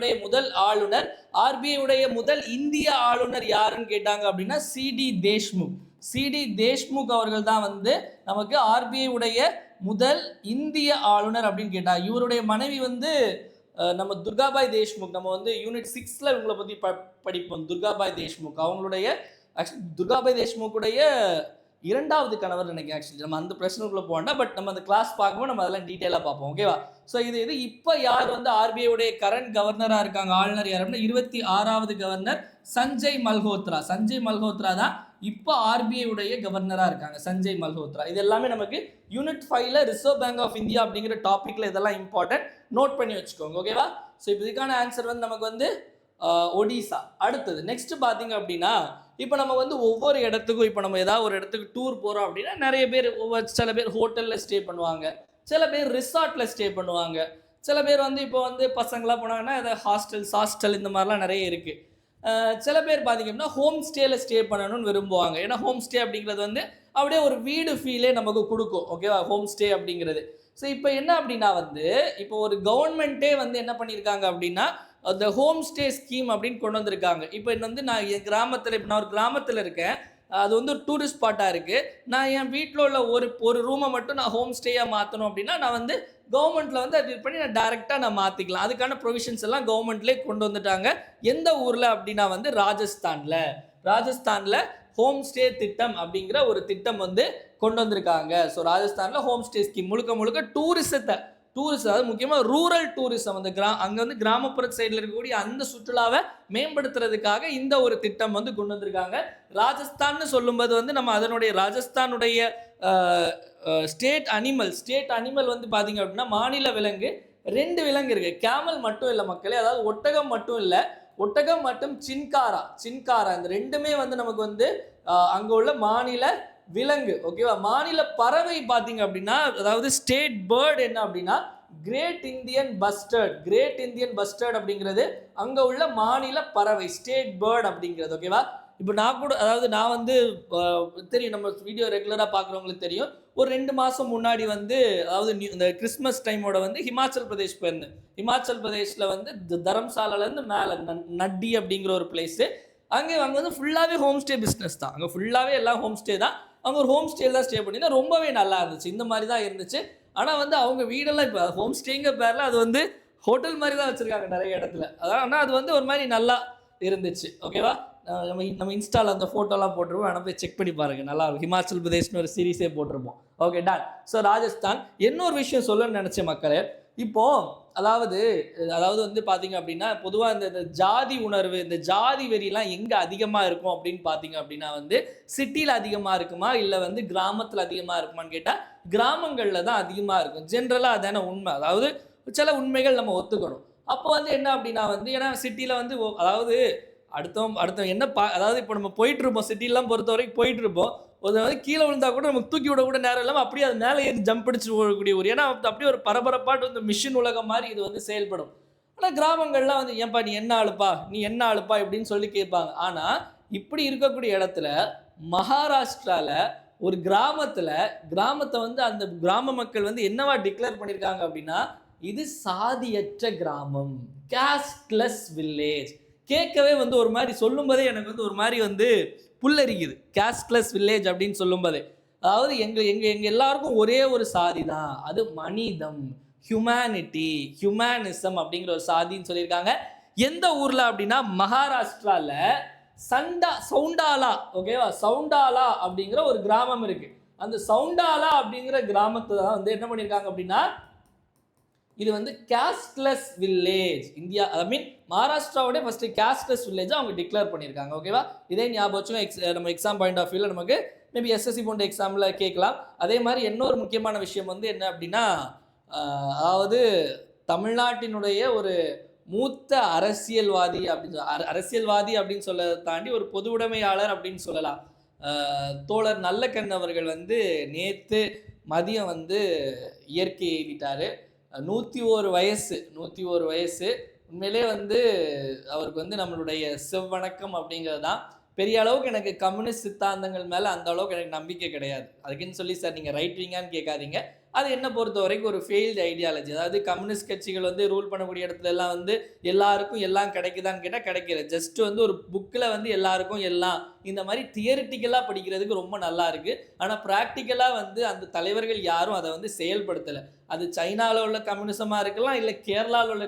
உடைய முதல் இந்திய ஆளுநர் யாருன்னு கேட்டாங்க அப்படின்னா சிடி தேஷ்முக் அவர்கள் தான் வந்து நமக்கு ஆர்பிஐ உடைய முதல் இந்திய ஆளுநர் அப்படின்னு கேட்டா. இவருடைய மனைவி வந்து நம்ம துர்காபாய் தேஷ்முக். நம்ம வந்து யூனிட் 6ல இவங்களை பற்றி படிப்போம். துர்காபாய் தேஷ்முக் அவங்களுடைய துர்காபாய் தேஷ்முக்குடைய இரண்டாவது கணவர் நினைக்கிறேன். ஆக்சுவலி நம்ம அந்த பிரச்சனைக்குள்ளே போகணும். பட் நம்ம அந்த கிளாஸ் பார்க்கும்போது நம்ம அதெல்லாம் டீட்டெயிலாக பார்ப்போம். ஓகேவா? ஸோ இது இப்போ யார் வந்து ஆர்பிஐ உடைய கரண்ட் கவர்னராக இருக்காங்க, ஆளுநர் யார் அப்படின்னா 26வது கவர்னர் சஞ்சய் மல்ஹோத்ரா தான் இப்போ ஆர்பிஐ உடைய கவர்னராக இருக்காங்க. சஞ்சய் மல்ஹோத்ரா. இது எல்லாமே நமக்கு யூனிட் 5ல ரிசர்வ் பேங்க் ஆஃப் இந்தியா அப்படிங்கிற டாப்பிக்கில் இதெல்லாம் இம்பார்ட்டன்ட், நோட் பண்ணி வச்சுக்கோங்க. ஓகேவா? ஸோ இப்போ இதுக்கான ஆன்சர் வந்து நமக்கு வந்து ஒடிசா. அடுத்தது நெக்ஸ்ட் பார்த்தீங்க அப்படின்னா இப்போ நம்ம வந்து ஒவ்வொரு இடத்துக்கும், இப்போ நம்ம ஏதாவது ஒரு இடத்துக்கு டூர் போகிறோம் அப்படின்னா நிறைய பேர் சில பேர் ஹோட்டலில் ஸ்டே பண்ணுவாங்க, சில பேர் ரிசார்ட்டில் ஸ்டே பண்ணுவாங்க, சில பேர் வந்து இப்போ வந்து பசங்களாம் போனாங்கன்னா ஏதாவது ஹாஸ்டல் இந்த மாதிரிலாம் நிறைய இருக்குது. சில பேர் பார்த்தீங்க அப்படின்னா ஹோம் ஸ்டேயில் ஸ்டே பண்ணணும்னு விரும்புவாங்க. ஏன்னா ஹோம் ஸ்டே அப்படிங்கிறது வந்து அப்படியே ஒரு வீடு ஃபீலே நமக்கு கொடுக்கும். ஓகேவா? ஹோம் ஸ்டே அப்படிங்கிறது. ஸோ இப்போ என்ன அப்படின்னா வந்து இப்போ ஒரு கவர்மெண்ட்டே வந்து என்ன பண்ணியிருக்காங்க அப்படின்னா அந்த ஹோம் ஸ்டே ஸ்கீம் அப்படின்னு கொண்டு வந்திருக்காங்க. இப்போ வந்து நான் என் கிராமத்தில், இப்போ நான் ஒரு கிராமத்தில் இருக்கேன், அது வந்து ஒரு டூரிஸ்ட் ஸ்பாட்டாக இருக்குது. நான் என் வீட்டில் உள்ள ஒரு ரூமை மட்டும் நான் ஹோம் ஸ்டேயாக மாற்றணும் அப்படின்னா நான் வந்து கவர்மெண்ட்டில் வந்து அது பண்ணி நான் டேரெக்டாக நான் மாற்றிக்கலாம். அதுக்கான ப்ரொவிஷன்ஸ் எல்லாம் கவர்மெண்ட்லேயே கொண்டு வந்துட்டாங்க. எந்த ஊரில் அப்படின்னா வந்து ராஜஸ்தானில் ஹோம் ஸ்டே திட்டம் அப்படிங்கிற ஒரு திட்டம் வந்து கொண்டு வந்திருக்காங்க. ஸோ ராஜஸ்தானில் ஹோம் ஸ்டே ஸ்கீம் முழுக்க டூரிசம், அதாவது முக்கியமாக ரூரல் டூரிசம், அந்த அங்கே வந்து கிராமப்புற சைடில் இருக்கக்கூடிய அந்த சுற்றுலாவை மேம்படுத்துறதுக்காக இந்த ஒரு திட்டம் வந்து கொண்டு வந்திருக்காங்க. ராஜஸ்தான்னு சொல்லும்போது வந்து நம்ம அதனுடைய ராஜஸ்தானுடைய ஸ்டேட் அனிமல் வந்து பார்த்தீங்க அப்படின்னா மாநில விலங்கு 2 விலங்கு இருக்குது. கேமல் மட்டும் இல்லை மக்களே, அதாவது ஒட்டகம் மட்டும் இல்லை, ஒட்டகம் மற்றும் சின்காரா இந்த ரெண்டுமே வந்து நமக்கு வந்து அங்கே உள்ள மாநில விலங்கு. ஓகேவா? மாநில பறவை பார்த்தீங்க அப்படின்னா, அதாவது ஸ்டேட் பேர்டு என்ன அப்படின்னா கிரேட் இந்தியன் பஸ்டர்ட் அப்படிங்கிறது அங்கே உள்ள மாநில பறவை, ஸ்டேட் பேர்டு அப்படிங்கிறது. ஓகேவா? இப்போ நான் கூட, அதாவது நான் வந்து தெரியும், நம்ம வீடியோ ரெகுலராக பார்க்குறவங்களுக்கு தெரியும், ஒரு 2 மாதம் முன்னாடி வந்து, அதாவது இந்த கிறிஸ்மஸ் டைமோட வந்து ஹிமாச்சல் பிரதேஷ் போயிருந்தேன். ஹிமாச்சல் பிரதேஷில் வந்து தரம்சாலாலேருந்து மேலே நட்டி அப்படிங்கிற ஒரு பிளேஸு. அங்கே வந்து ஃபுல்லாகவே ஹோம் ஸ்டே பிஸ்னஸ் தான். அங்கே ஃபுல்லாகவே எல்லாம் ஹோம் ஸ்டே தான். அவங்க ஒரு ஹோம் ஸ்டேயில் தான் ஸ்டே பண்ணியிருந்தேன். ரொம்பவே நல்லா இருந்துச்சு. இந்த மாதிரி தான் இருந்துச்சு. ஆனால் வந்து அவங்க வீடெல்லாம் இப்போ ஹோம் ஸ்டேங்க பேரில் அது வந்து ஹோட்டல் மாதிரி தான் வச்சுருக்காங்க நிறைய இடத்துல. அதான், ஆனால் அது வந்து ஒரு மாதிரி நல்லா இருந்துச்சு. ஓகேவா? நம்ம இன்ஸ்டாவில் அந்த ஃபோட்டோலாம் போட்டிருப்போம், ஆனால் போய் செக் பண்ணி பாருங்கள், நல்லா இருக்கும். ஹிமாச்சல் பிரதேஷ்னு ஒரு சீரீஸே போட்டிருப்போம். Okay, done. ஸோ ராஜஸ்தான். இன்னொரு விஷயம் சொல்லணும்னு நினச்ச மக்களே, அதாவது வந்து பார்த்தீங்க அப்படின்னா, பொதுவாக இந்த ஜாதி உணர்வு, இந்த ஜாதி வெறிலாம் எங்கே அதிகமாக இருக்கும் அப்படின்னு பார்த்தீங்க அப்படின்னா வந்து சிட்டியில் அதிகமாக இருக்குமா இல்லை வந்து கிராமத்தில் அதிகமாக இருக்குமான்னு கேட்டால் கிராமங்களில் தான் அதிகமாக இருக்கும். ஜென்ரலாக அதான உண்மை. அதாவது சில உண்மைகள் நம்ம ஒத்துக்கணும். அப்போ வந்து என்ன அப்படின்னா வந்து, ஏன்னா சிட்டியில் வந்து அதாவது அடுத்தவங்க என்ன அதாவது இப்போ நம்ம போயிட்டு இருப்போம், சிட்டிலாம் பொறுத்த வரைக்கும் போயிட்டு இருப்போம், ஒரு வந்து கீழே விழுந்தா கூட நமக்கு தூக்கி விட கூட நேரம் இல்லாமல் அப்படியே அது மேலே ஏறி ஜம்ப் அடிச்சு போகக்கூடிய ஒரு, ஏன்னா அப்படியே ஒரு பரபரப்பாட்டு வந்து மிஷின் உலகம் மாதிரி இது வந்து செயல்படும். ஆனால் கிராமங்கள்லாம் வந்து ஏன்பா நீ என்ன ஆளுப்பா இப்படின்னு சொல்லி கேட்பாங்க. ஆனால் இப்படி இருக்கக்கூடிய இடத்துல மகாராஷ்டிராவில் ஒரு கிராமத்தை வந்து அந்த கிராம மக்கள் வந்து என்னவா டிக்ளேர் பண்ணியிருக்காங்க அப்படின்னா, இது சாதியற்ற கிராமம், கேஸ்ட்லெஸ் வில்லேஜ். கேட்கவே வந்து ஒரு மாதிரி சொல்லும்போதே எனக்கு வந்து ஒரு மாதிரி வந்து புல்லரிக்குது. கேஸ்ட்லெஸ் வில்லேஜ் அப்படின்னு சொல்லும்போதே, அதாவது எங்க எல்லாருக்கும் ஒரே ஒரு சாதி தான், அது மனிதம், ஹியூமனிசம் அப்படிங்கிற ஒரு சாதின்னு சொல்லியிருக்காங்க. எந்த ஊர்ல அப்படின்னா மகாராஷ்டிரால சவுண்டாலா. ஓகேவா? சவுண்டாலா அப்படிங்கிற ஒரு கிராமம் இருக்கு. அந்த சவுண்டாலா அப்படிங்கிற கிராமத்தை தான் வந்து என்ன பண்ணியிருக்காங்க அப்படின்னா, இது வந்து கேஸ்ட்லெஸ் வில்லேஜ். இந்தியா, ஐ மீன் மகாராஷ்டிராவோட ஃபர்ஸ்ட் கேஸ்ட்லெஸ் வில்லேஜ் அவங்க டிக்ளேர் பண்ணியிருக்காங்க. ஓகேவா? இதே ஞாபகம் வச்சுக்கோங்க. நம்ம எக்ஸாம் பாயிண்ட் ஆஃப் வியூவில் நமக்கு மேபி எஸ்எஸ்சி போன்ற எக்ஸாமில் கேட்கலாம். அதே மாதிரி இன்னொரு முக்கியமான விஷயம் வந்து என்ன அப்படின்னா, அதாவது தமிழ்நாட்டினுடைய ஒரு மூத்த அரசியல்வாதி அப்படின்னு சொல்ல தாண்டி ஒரு பொது உடைமையாளர் அப்படின்னு சொல்லலாம். தோழர் நல்லக்கண் அவர்கள் வந்து நேற்று மதியம் வந்து இயற்கை எய்திட்டார். 101 வயசு. உண்மையிலே வந்து அவருக்கு வந்து நம்மளுடைய செவ்வணக்கம் அப்படிங்கிறது தான். பெரிய அளவுக்கு எனக்கு கம்யூனிஸ்ட் சித்தாந்தங்கள் மேலே அந்த அளவுக்கு எனக்கு நம்பிக்கை கிடையாது. அதுக்குன்னு சொல்லி சார் நீங்கள் ரைட் விங்கான்னு கேட்காதீங்க. அது என்ன பொறுத்த வரைக்கும் ஒரு ஃபெயில்டு ஐடியாலஜி. அதாவது கம்யூனிஸ்ட் கட்சிகள் வந்து ரூல் பண்ணக்கூடிய இடத்துல எல்லாம் வந்து எல்லாருக்கும் எல்லாம் கிடைக்குதான்னு கேட்டால் கிடைக்கல. ஜஸ்ட் வந்து ஒரு புக்கில் வந்து எல்லாருக்கும் எல்லாம் இந்த மாதிரி தியரிட்டிக்கலாக படிக்கிறதுக்கு ரொம்ப நல்லா இருக்குது. ஆனால் ப்ராக்டிக்கலாக வந்து அந்த தலைவர்கள் யாரும் அதை வந்து செயல்படுத்தலை. அது சைனாவில் உள்ள கம்யூனிசமாக இருக்கலாம், இல்லை கேரளாவில் உள்ள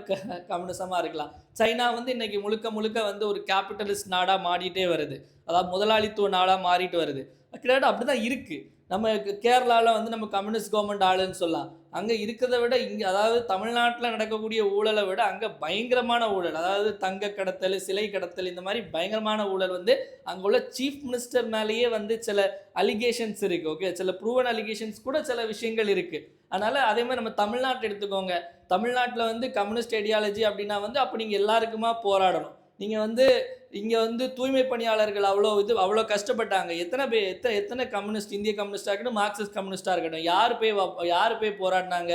கம்யூனிசமாக இருக்கலாம். சைனா வந்து இன்னைக்கு முழுக்க வந்து ஒரு கேபிட்டலிஸ்ட் நாடாக மாறிட்டே வருது. அதாவது முதலாளித்துவ நாடாக மாறிட்டு வருது. கிட்டத்தட்ட அப்படி தான் இருக்குது. நம்ம கேரளாவில் வந்து நம்ம கம்யூனிஸ்ட் கவர்மெண்ட் ஆளுன்னு சொல்லலாம். அங்கே இருக்கிறத விட இங்கே, அதாவது தமிழ்நாட்டில் நடக்கக்கூடிய ஊழலை விட அங்கே பயங்கரமான ஊழல், அதாவது தங்க கடத்தல், சிலை கடத்தல், இந்த மாதிரி பயங்கரமான ஊழல் வந்து அங்கே உள்ள சீஃப் மினிஸ்டர் மேலேயே வந்து சில அலிகேஷன்ஸ் இருக்குது. ஓகே, சில ப்ரூவன் அலிகேஷன்ஸ் கூட சில விஷயங்கள் இருக்குது. அதனால் அதே மாதிரி நம்ம தமிழ்நாட்டை எடுத்துக்கோங்க. தமிழ்நாட்டில் வந்து கம்யூனிஸ்ட் ஐடியாலஜி அப்படின்னா வந்து அப்போ நீங்கள் எல்லாருக்குமா போராடணும். நீங்கள் வந்து இங்கே வந்து தூய்மை பணியாளர்கள் அவ்வளோ கஷ்டப்பட்டாங்க. எத்தனை கம்யூனிஸ்ட், இந்திய கம்யூனிஸ்டாக இருக்கட்டும், மார்க்சிஸ்ட் கம்யூனிஸ்டாக இருக்கட்டும், யார் போய் போராடினாங்க?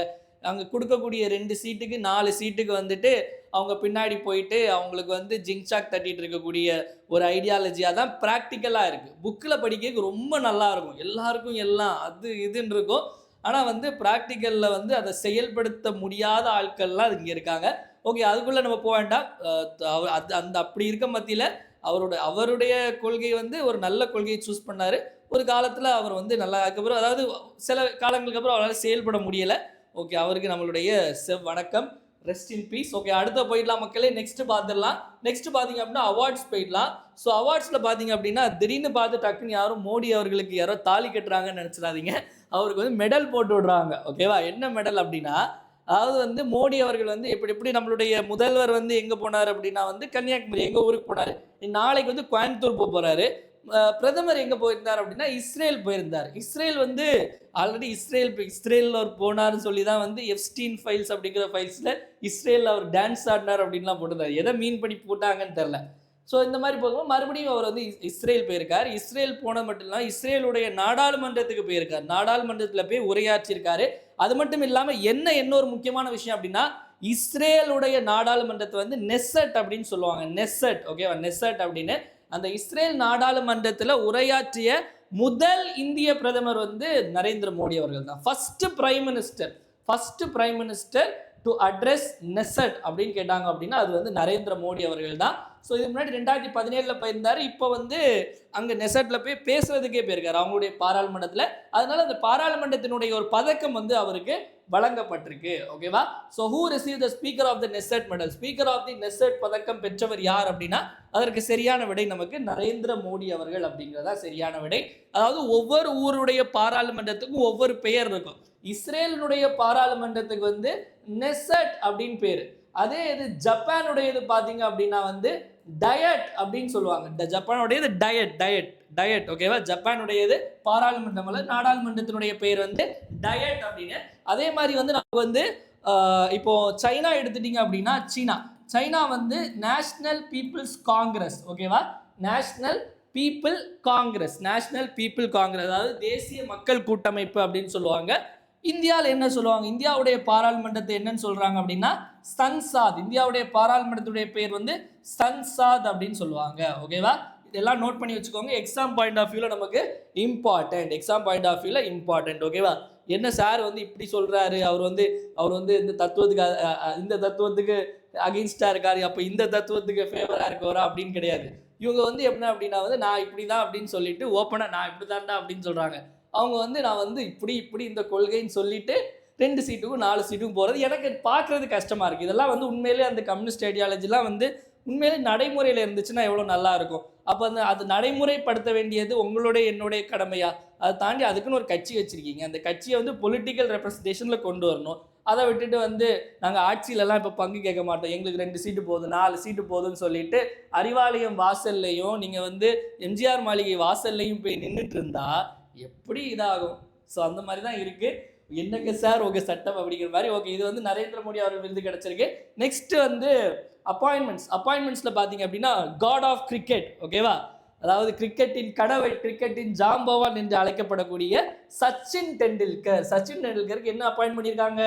அங்கே கொடுக்கக்கூடிய 2 சீட்டுக்கு 4 சீட்டுக்கு வந்துட்டு அவங்க பின்னாடி போயிட்டு அவங்களுக்கு வந்து ஜிங்சாக் தட்டிட்டு இருக்கக்கூடிய ஒரு ஐடியாலஜியாக தான் ப்ராக்டிக்கலாக இருக்குது. புக்கில் படிக்க ரொம்ப நல்லா இருக்கும், எல்லாருக்கும் எல்லாம் அது இதுன்னு இருக்கும். ஆனால் வந்து ப்ராக்டிக்கலில் வந்து அதை செயல்படுத்த முடியாத ஆட்கள்லாம் இங்கே இருக்காங்க. ஓகே, அதுக்குள்ளே நம்ம போக வேண்டாம். அப்படி இருக்க மத்தியில் அவருடைய கொள்கை வந்து ஒரு நல்ல கொள்கையை சூஸ் பண்ணார். ஒரு காலத்தில் அவர் வந்து நல்லா, அதுக்கப்புறம் அதாவது சில காலங்களுக்கு அப்புறம் அவரால் செயல்பட முடியலை. ஓகே, அவருக்கு நம்மளுடைய வணக்கம், ரெஸ்ட் இன் பீஸ். ஓகே, அடுத்த போயிடலாம் மக்களே. நெக்ஸ்ட் பார்த்துடலாம். நெக்ஸ்ட் பார்த்தீங்க அப்படின்னா அவார்ட்ஸ் போயிடலாம். ஸோ அவார்ட்ஸில் பார்த்தீங்க அப்படின்னா திடீர்னு பார்த்து டக்குன்னு யாரும் மோடி அவர்களுக்கு யாரோ தாலி கட்டுறாங்கன்னு நினச்சிடாதீங்க. அவருக்கு வந்து மெடல் போட்டு விடுறாங்க. ஓகேவா? என்ன மெடல் அப்படின்னா, அதாவது வந்து மோடி அவர்கள் வந்து எப்படி நம்மளுடைய முதல்வர் வந்து எங்கே போனார் அப்படின்னா வந்து கன்னியாகுமரி, எங்கள் ஊருக்கு போனார். நாளைக்கு வந்து கோயம்புத்தூர் போகிறாரு. பிரதமர் எங்க போயிருந்தார் அப்படின்னா இஸ்ரேல் போயிருந்தார். இஸ்ரேல் வந்து ஆல்ரெடி இஸ்ரேல் அவர் போனார்னு சொல்லி தான் வந்து எப்ஸ்டீன் ஃபைல்ஸ் அப்படிங்கிற ஃபைல்ஸ்ல இஸ்ரேல் அவர் டான்ஸ் ஆடினார் அப்படின்லாம் போட்டிருந்தார். எதை மீன் பண்ணி போட்டாங்கன்னு தெரியல. ஸோ இந்த மாதிரி போகும்போது மறுபடியும் அவர் வந்து இஸ்ரேல் போயிருக்கார். இஸ்ரேல் போனது மட்டும் இல்லாமல் இஸ்ரேலுடைய நாடாளுமன்றத்துக்கு போயிருக்கார். நாடாளுமன்றத்தில் போய் உரையாற்றியிருக்காரு. அது மட்டும் இல்லாமல் இன்னொரு முக்கியமான விஷயம் அப்படின்னா இஸ்ரேலுடைய நாடாளுமன்றத்தை வந்து நெசட் அப்படின்னு சொல்லுவாங்க. நெசட், ஓகேவா, நெசட் அப்படின்னு. அந்த இஸ்ரேல் நாடாளுமன்றத்தில் உரையாற்றிய முதல் இந்திய பிரதமர் வந்து நரேந்திர மோடி அவர்கள் தான். First prime minister to address Knesset அப்படின்னு கேட்டாங்க அப்படின்னா அது வந்து நரேந்திர மோடி அவர்கள் தான். ஸோ இதுக்கு முன்னாடி 2017 போயிருந்தாரு. இப்போ வந்து அங்கே நெசட்ல போய் பேசுறதுக்கே போயிருக்காரு அவங்களுடைய பாராளுமன்றத்தில். அதனால அந்த பாராளுமன்றத்தினுடைய ஒரு பதக்கம் வந்து அவருக்கு வழங்கப்பட்டிருக்கு. ஓகேவா? So who receive the speaker of the Knesset medal? Speaker of the Knesset பதக்கம் பெற்றவர் யார் அப்படின்னா அதற்கு சரியான விடை நமக்கு நரேந்திர மோடி அவர்கள் அப்படிங்கிறதா சரியான விடை. அதாவது ஒவ்வொரு ஊருடைய பாராளுமன்றத்துக்கும் ஒவ்வொரு பெயர் இருக்கும். இஸ்ரேலினுடைய பாராளுமன்றத்துக்கு வந்து நெசட் அப்படின்னு பேரு. அதே இது ஜப்பானுடையது பாத்தீங்க அப்படின்னா வந்து டயட் அப்படின்னு சொல்லுவாங்க. ஜப்பானுடையது டயட், ஓகேவா? ஜப்பானுடையது பாராளுமன்றம் அல்ல, நாடாளுமன்றத்தினுடைய பெயர் வந்து டயட் அப்படின்னு. அதே மாதிரி வந்து நமக்கு வந்து இப்போ சைனா எடுத்துட்டீங்க அப்படின்னா சைனா வந்து நேஷனல் பீப்புள்ஸ் காங்கிரஸ், ஓகேவா? நேஷனல் பீப்புள் காங்கிரஸ், அதாவது தேசிய மக்கள் கூட்டமைப்பு அப்படின்னு சொல்லுவாங்க. இந்தியாவில் என்ன சொல்லுவாங்க? இந்தியாவுடைய பாராளுமன்றத்தை என்னன்னு சொல்றாங்க அப்படின்னா சன்சாத். இந்தியாவுடைய பாராளுமன்றத்துடைய பேர் வந்து சன்சாத் அப்படின்னு சொல்லுவாங்க. ஓகேவா? இதெல்லாம் நோட் பண்ணி வச்சுக்கோங்க. எக்ஸாம் பாயிண்ட் ஆஃப் வியூல நமக்கு இம்பார்ட்டன்ட். ஓகேவா? என்ன சார் வந்து இப்படி சொல்றாரு, அவர் வந்து இந்த தத்துவத்துக்கு அகெயின்ஸ்டா இருக்காரு, அப்ப இந்த தத்துவத்துக்கு ஃபேவரா இருக்கவரா அப்படின்னு கிடையாது. இவங்க வந்து என்ன அப்படின்னா வந்து நான் இப்படிதான் அப்படின்னு சொல்லிட்டு ஓப்பனா நான் இப்படிதான்டா அப்படின்னு சொல்றாங்க. அவங்க வந்து நான் வந்து இப்படி இந்த கொள்கைன்னு சொல்லிட்டு 2 சீட்டுக்கும் 4 சீட்டுக்கும் போகிறது எனக்கு பார்க்குறது கஷ்டமாக இருக்குது. இதெல்லாம் வந்து உண்மையிலே அந்த கம்யூனிஸ்ட் ஐடியாலஜிலாம் வந்து உண்மையிலே நடைமுறையில் இருந்துச்சுன்னா எவ்வளோ நல்லா இருக்கும். அப்போ அது நடைமுறைப்படுத்த வேண்டியது என்னுடைய கடமையா? அதை தாண்டி அதுக்குன்னு ஒரு கட்சி வச்சுருக்கீங்க. அந்த கட்சியை வந்து பொலிட்டிக்கல் ரெப்ரஸன்டேஷனில் கொண்டு வரணும். அதை விட்டுட்டு வந்து நாங்கள் ஆட்சியிலலாம் இப்போ பங்கு கேட்க மாட்டோம், எங்களுக்கு 2 சீட்டு போதும் 4 சீட்டு போதும்னு சொல்லிட்டு அறிவாலயம் வாசல்லையும் நீங்கள் வந்து எம்ஜிஆர் மாளிகை வாசல்லையும் போய் நின்றுட்டு இருந்தா எப்படி இதாகும்? ஸோ அந்த மாதிரி தான் இருக்குது. என்னங்க சார் உங்கள் சட்டம் அப்படிங்கிற மாதிரி. ஓகே, இது வந்து நரேந்திர மோடி அவர்கள் விருது கிடைச்சிருக்கு. நெக்ஸ்ட் வந்து அப்பாயின்மெண்ட்ஸில் பார்த்தீங்க அப்படின்னா காட் ஆஃப் கிரிக்கெட், ஓகேவா? அதாவது கிரிக்கெட்டின் கடவுள், கிரிக்கெட்டின் ஜாம்பவான் என்று அழைக்கப்படக்கூடிய சச்சின் டெண்டுல்கருக்கு என்ன அப்பாயின்ட் பண்ணியிருக்காங்க?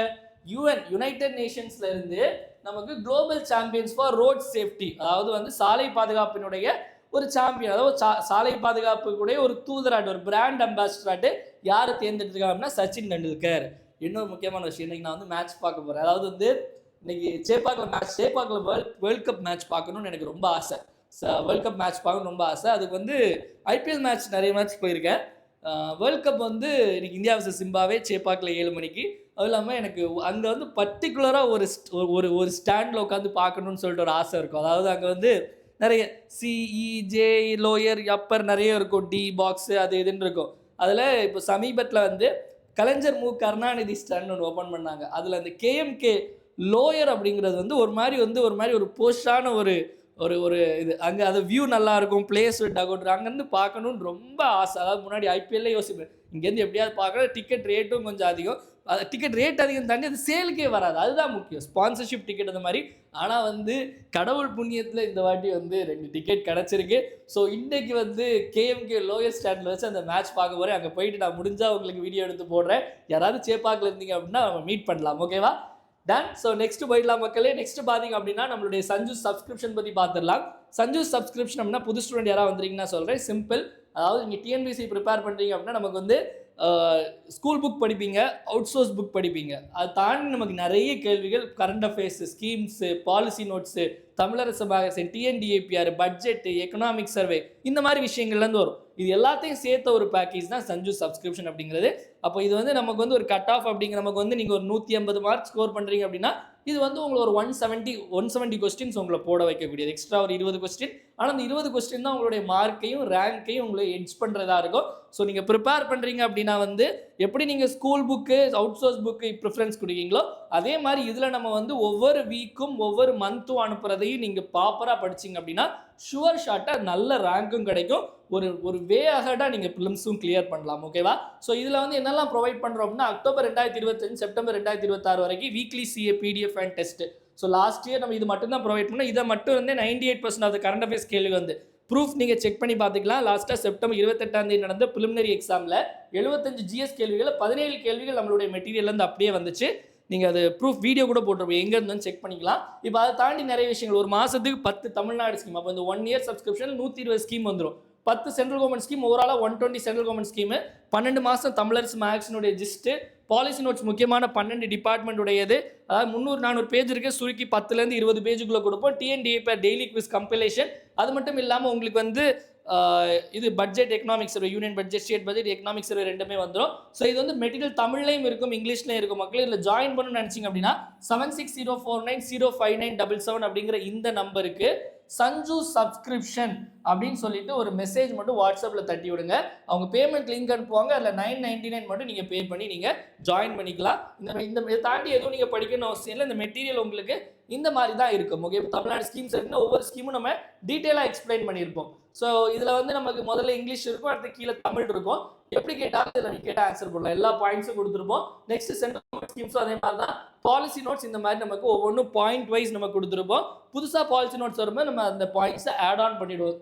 யுனைடெட் நேஷன்ஸ்ல இருந்து நமக்கு global champions for road safety, அதாவது வந்து சாலை பாதுகாப்பினுடைய ஒரு சாம்பியன், அதாவது சாலை பாதுகாப்புக்குடைய ஒரு தூதராட்டு, ஒரு பிராண்ட் அம்பாசிடராட்டு யாரை தேர்ந்தெடுத்துருக்காங்க அப்படின்னா சச்சின் டெண்டுல்கர். இன்னொரு முக்கியமான விஷயம், இன்னைக்கு நான் வந்து மேட்ச் பார்க்க போகிறேன். அதாவது வந்து இன்னைக்கு சேப்பாக்கில் வேர்ல்ட் கப் மேட்ச் பார்க்கணும்னு எனக்கு ரொம்ப ஆசை. வேர்ல்ட் கப் மேட்ச் பார்க்கணும் ரொம்ப ஆசை. அதுக்கு வந்து ஐபிஎல் மேட்ச் நிறைய மேட்ச் போயிருக்கேன். வேர்ல்ட் கப் வந்து இன்னைக்கு இந்தியா vs சிம்பாவே சேப்பாக்கில் 7 மணிக்கு. அதுவும் இல்லாமல் எனக்கு அங்கே வந்து பர்டிகுலராக ஒரு ஸ்டாண்டில் உட்காந்து பார்க்கணுன்னு சொல்லிட்டு ஒரு ஆசை இருக்கும். அதாவது அங்கே வந்து நிறைய சிஇஜே லோயர் அப்பர் நிறைய இருக்கும், டி பாக்ஸு அது இதுன்னு இருக்கும். அதில் இப்போ சமீபத்தில் வந்து கலைஞர் கருணாநிதி ஸ்டாண்ட் ஒன்று ஓப்பன் பண்ணாங்க. அதில் அந்த கேஎம்கே லோயர் அப்படிங்கிறது வந்து ஒரு மாதிரி ஒரு போஸ்டான ஒரு இது. அங்கே அது வியூ நல்லா இருக்கும், பிளேஸ் டகோட் அங்கேருந்து பார்க்கணுன்னு ரொம்ப ஆசை. அதாவது முன்னாடி ஐபிஎல்ல யோசிப்பேன், இங்கேருந்து எப்படியாவது பார்க்குறேன். டிக்கெட் ரேட்டும் கொஞ்சம் அதிகம். டிக்கெட் ரேட் அதிகம் தாண்டி அது சேலுக்கே வராது, அதுதான் முக்கியம். ஸ்பான்சர்ஷிப் டிக்கெட் அந்த மாதிரி. ஆனால் வந்து கடவுள் புண்ணியத்தில் இந்த வாட்டி வந்து 2 டிக்கெட் கிடச்சிருக்கு. ஸோ இன்றைக்கு வந்து கேஎம்கே லோயர் ஸ்டாண்டில் வச்சு அந்த மேட்ச் பார்க்க போகிறேன். அங்கே போயிட்டு நான் முடிஞ்சால் உங்களுக்கு வீடியோ எடுத்து போடுறேன். யாராவது சேப்பாக்கில் இருந்தீங்க அப்படின்னா நம்ம மீட் பண்ணலாம், ஓகேவா? டன். ஸோ நெக்ஸ்ட் போயிடலாம் மக்களே. நெக்ஸ்ட் பார்த்தீங்க அப்படின்னா நம்மளுடைய சஞ்சு சப்ஸ்கிரிப்ஷன் பற்றி பார்த்துடலாம். சஞ்சு சப்ஸ்கிரிப்ஷன் அப்படின்னா புது ஸ்டூடெண்ட் யாராவது வந்துறீங்கன்னா சொல்கிறேன், சிம்பிள். அதாவது நீங்கள் டிஎன்பிசி ப்ரிப்பேர் பண்ணுறீங்க அப்படின்னா நமக்கு வந்து ஸ்கூல் புக் படிப்பீங்க, அவுட் சோர்ஸ் புக் படிப்பீங்க. அது தாண்டி நமக்கு நிறைய கேள்விகள், current affairs, schemes, policy notes, Tamilarasu magazine, TNDIPR, budget, economic survey, இந்த மாதிரி விஷயங்கள்லேருந்து வரும். இது எல்லாத்தையும் சேர்த்த ஒரு பேக்கேஜ் தான் சஞ்சு சப்ஸ்கிரிப்ஷன் அப்படிங்கிறது. அப்போ இது வந்து நமக்கு வந்து ஒரு கட் ஆஃப் அப்படிங்கிற, நமக்கு வந்து நீங்கள் ஒரு 150 மார்க் ஸ்கோர் பண்ணுறீங்க அப்படின்னா இது வந்து உங்களுக்கு ஒரு 170 கொஸ்டின்ஸ் உங்களை போட வைக்கக்கூடியது. எக்ஸ்ட்ரா ஒரு 20 கொஸ்டின் ஆனால் அந்த 20 கொஸ்டின் தான் உங்களுடைய மார்க்கையும் ரேங்கையும் உங்களை எட்ஜ் பண்ணுறதா இருக்கும். ஸோ நீங்கள் ப்ரிப்பேர் பண்ணுறீங்க அப்படின்னா வந்து எப்படி நீங்கள் school book outsource book preference கொடுக்கீங்களோ அதே மாதிரி இதில் நம்ம வந்து ஒவ்வொரு வீக்கும் ஒவ்வொரு மந்த்தும் அனுப்புறதையும் நீங்கள் ப்ராப்பராக படிச்சிங்க அப்படின்னா ஷுவர் ஷாட்டாக நல்ல ரேங்க்கும் கிடைக்கும். ஒரு வே அஹெடாக நீங்கள் ப்ரிலிம்ஸும் கிளியர் பண்ணலாம். ஓகேவா? ஸோ இதில் வந்து என்னெல்லாம் ப்ரொவைட் பண்ணுறோம் அப்படின்னா அக்டோபர் 2025 செப்டம்பர் 2026 வரைக்கும் weekly CA PDF and test. So last year நம்ம இது மட்டும் தான் ப்ரொவைட் பண்ணோம். இதை மட்டும் வந்து 98% ஆஃப் த கரண்ட் அஃபேர்ஸ் கேள்வி வந்து ப்ரூஃப் நீங்கள் செக் பண்ணி பார்த்துக்கலாம். லாஸ்ட்டாக செப்டம்பர் 28 நடந்த ப்ரிலிமினரி எக்ஸாமில் 75 ஜிஎஸ் கேள்விகள் 17 கேள்விகள் நம்மளுடைய மெட்டீரியல்லேருந்து அப்படியே வந்துச்சு. நீங்கள் அது ப்ரூஃப் வீடியோ கூட போட்டுருப்போம், எங்கே இருந்துன்னு செக் பண்ணிக்கலாம். இப்போ அதை தாண்டி நிறைய விஷயங்கள், ஒரு மாதத்துக்கு 10 தமிழ்நாடு ஸ்கீம், அப்போ இந்த 1 இயர் சப்ஸ்கிரிப்ஷன் 120 ஸ்கீம் வந்துடும். 10 சென்ட்ரல் கவர்மெண்ட் ஸ்கீம், ஓவராலாக 120 சென்ட்ரல் கவர்மெண்ட் ஸ்கீமு, 12 மாதம் தமிழரசு மேக்ஸினுடைய ஜிஸ்ட்டு, பாலிசி நோட்ஸ் முக்கியமான 12 டிபார்ட்மெண்ட் உடையது, அதாவது 300-400 பேஜ் இருக்குது, சுருக்கி 10லேருந்து 20 பேஜுக்குள்ளே கொடுப்போம். TNDA daily quiz compilation. அது மட்டும் இல்லாமல் உங்களுக்கு வந்து இது budget economics survey, union budget, state budget, economics survey ரெண்டுமே வந்துடும். ஸோ இது வந்து மெட்டீரியல் தமிழ்லையும் இருக்கும் இங்கிலீஷ்லையும் இருக்கும். மக்கள் இதில் ஜாயின் பண்ணணும்னு நினச்சிங்க அப்படின்னா 7604905977 அப்படிங்கிற இந்த நம்பருக்கு சஞ்சு சப்ஸ்கிரிப்ஷன் அப்படின்னு சொல்லிட்டு ஒரு மெசேஜ் மட்டும் வாட்ஸ்அப்பில் தட்டி விடுங்க. அவங்க பேமெண்ட் லிங்க் அனுப்புவாங்க. அதில் 999 மட்டும் நீங்கள் பே பண்ணி நீங்கள் ஜாயின் பண்ணிக்கலாம். இந்த தாண்டி எதுவும் நீங்கள் படிக்கணும் அவசியம் இல்லை. இந்த மெட்டீரியல் உங்களுக்கு இந்த மாதிரி தான் இருக்கும். ஓகே, தமிழ்நாடு ஸ்கீம்ஸ் இருக்குன்னா ஒவ்வொரு ஸ்கீமும் நம்ம டீட்டெயிலாக எக்ஸ்பிளைன் பண்ணியிருப்போம். ஸோ இதில் வந்து நமக்கு முதல்ல இங்கிலீஷ் இருக்கும், அடுத்து கீழே தமிழ் இருக்கும். எப்படி கேட்டாலும் இதில் நீங்கள் கேட்டால் ஆன்சர் பண்ணலாம். எல்லா பாயிண்ட்ஸும் கொடுத்துருப்போம். நெக்ஸ்ட் சென்ட்ரல் ஸ்கீம்ஸும் அதே மாதிரி தான். பாலிசி நோட்ஸ் இந்த மாதிரி நமக்கு ஒவ்வொன்றும் பாயிண்ட் வைஸ் நம்ம கொடுத்துருப்போம். புதுசாக பாலிசி நோட்ஸ் வரும்போது நம்ம அந்த பாயிண்ட்ஸை ஆட் ஆன் பண்ணிவிடுவோம்.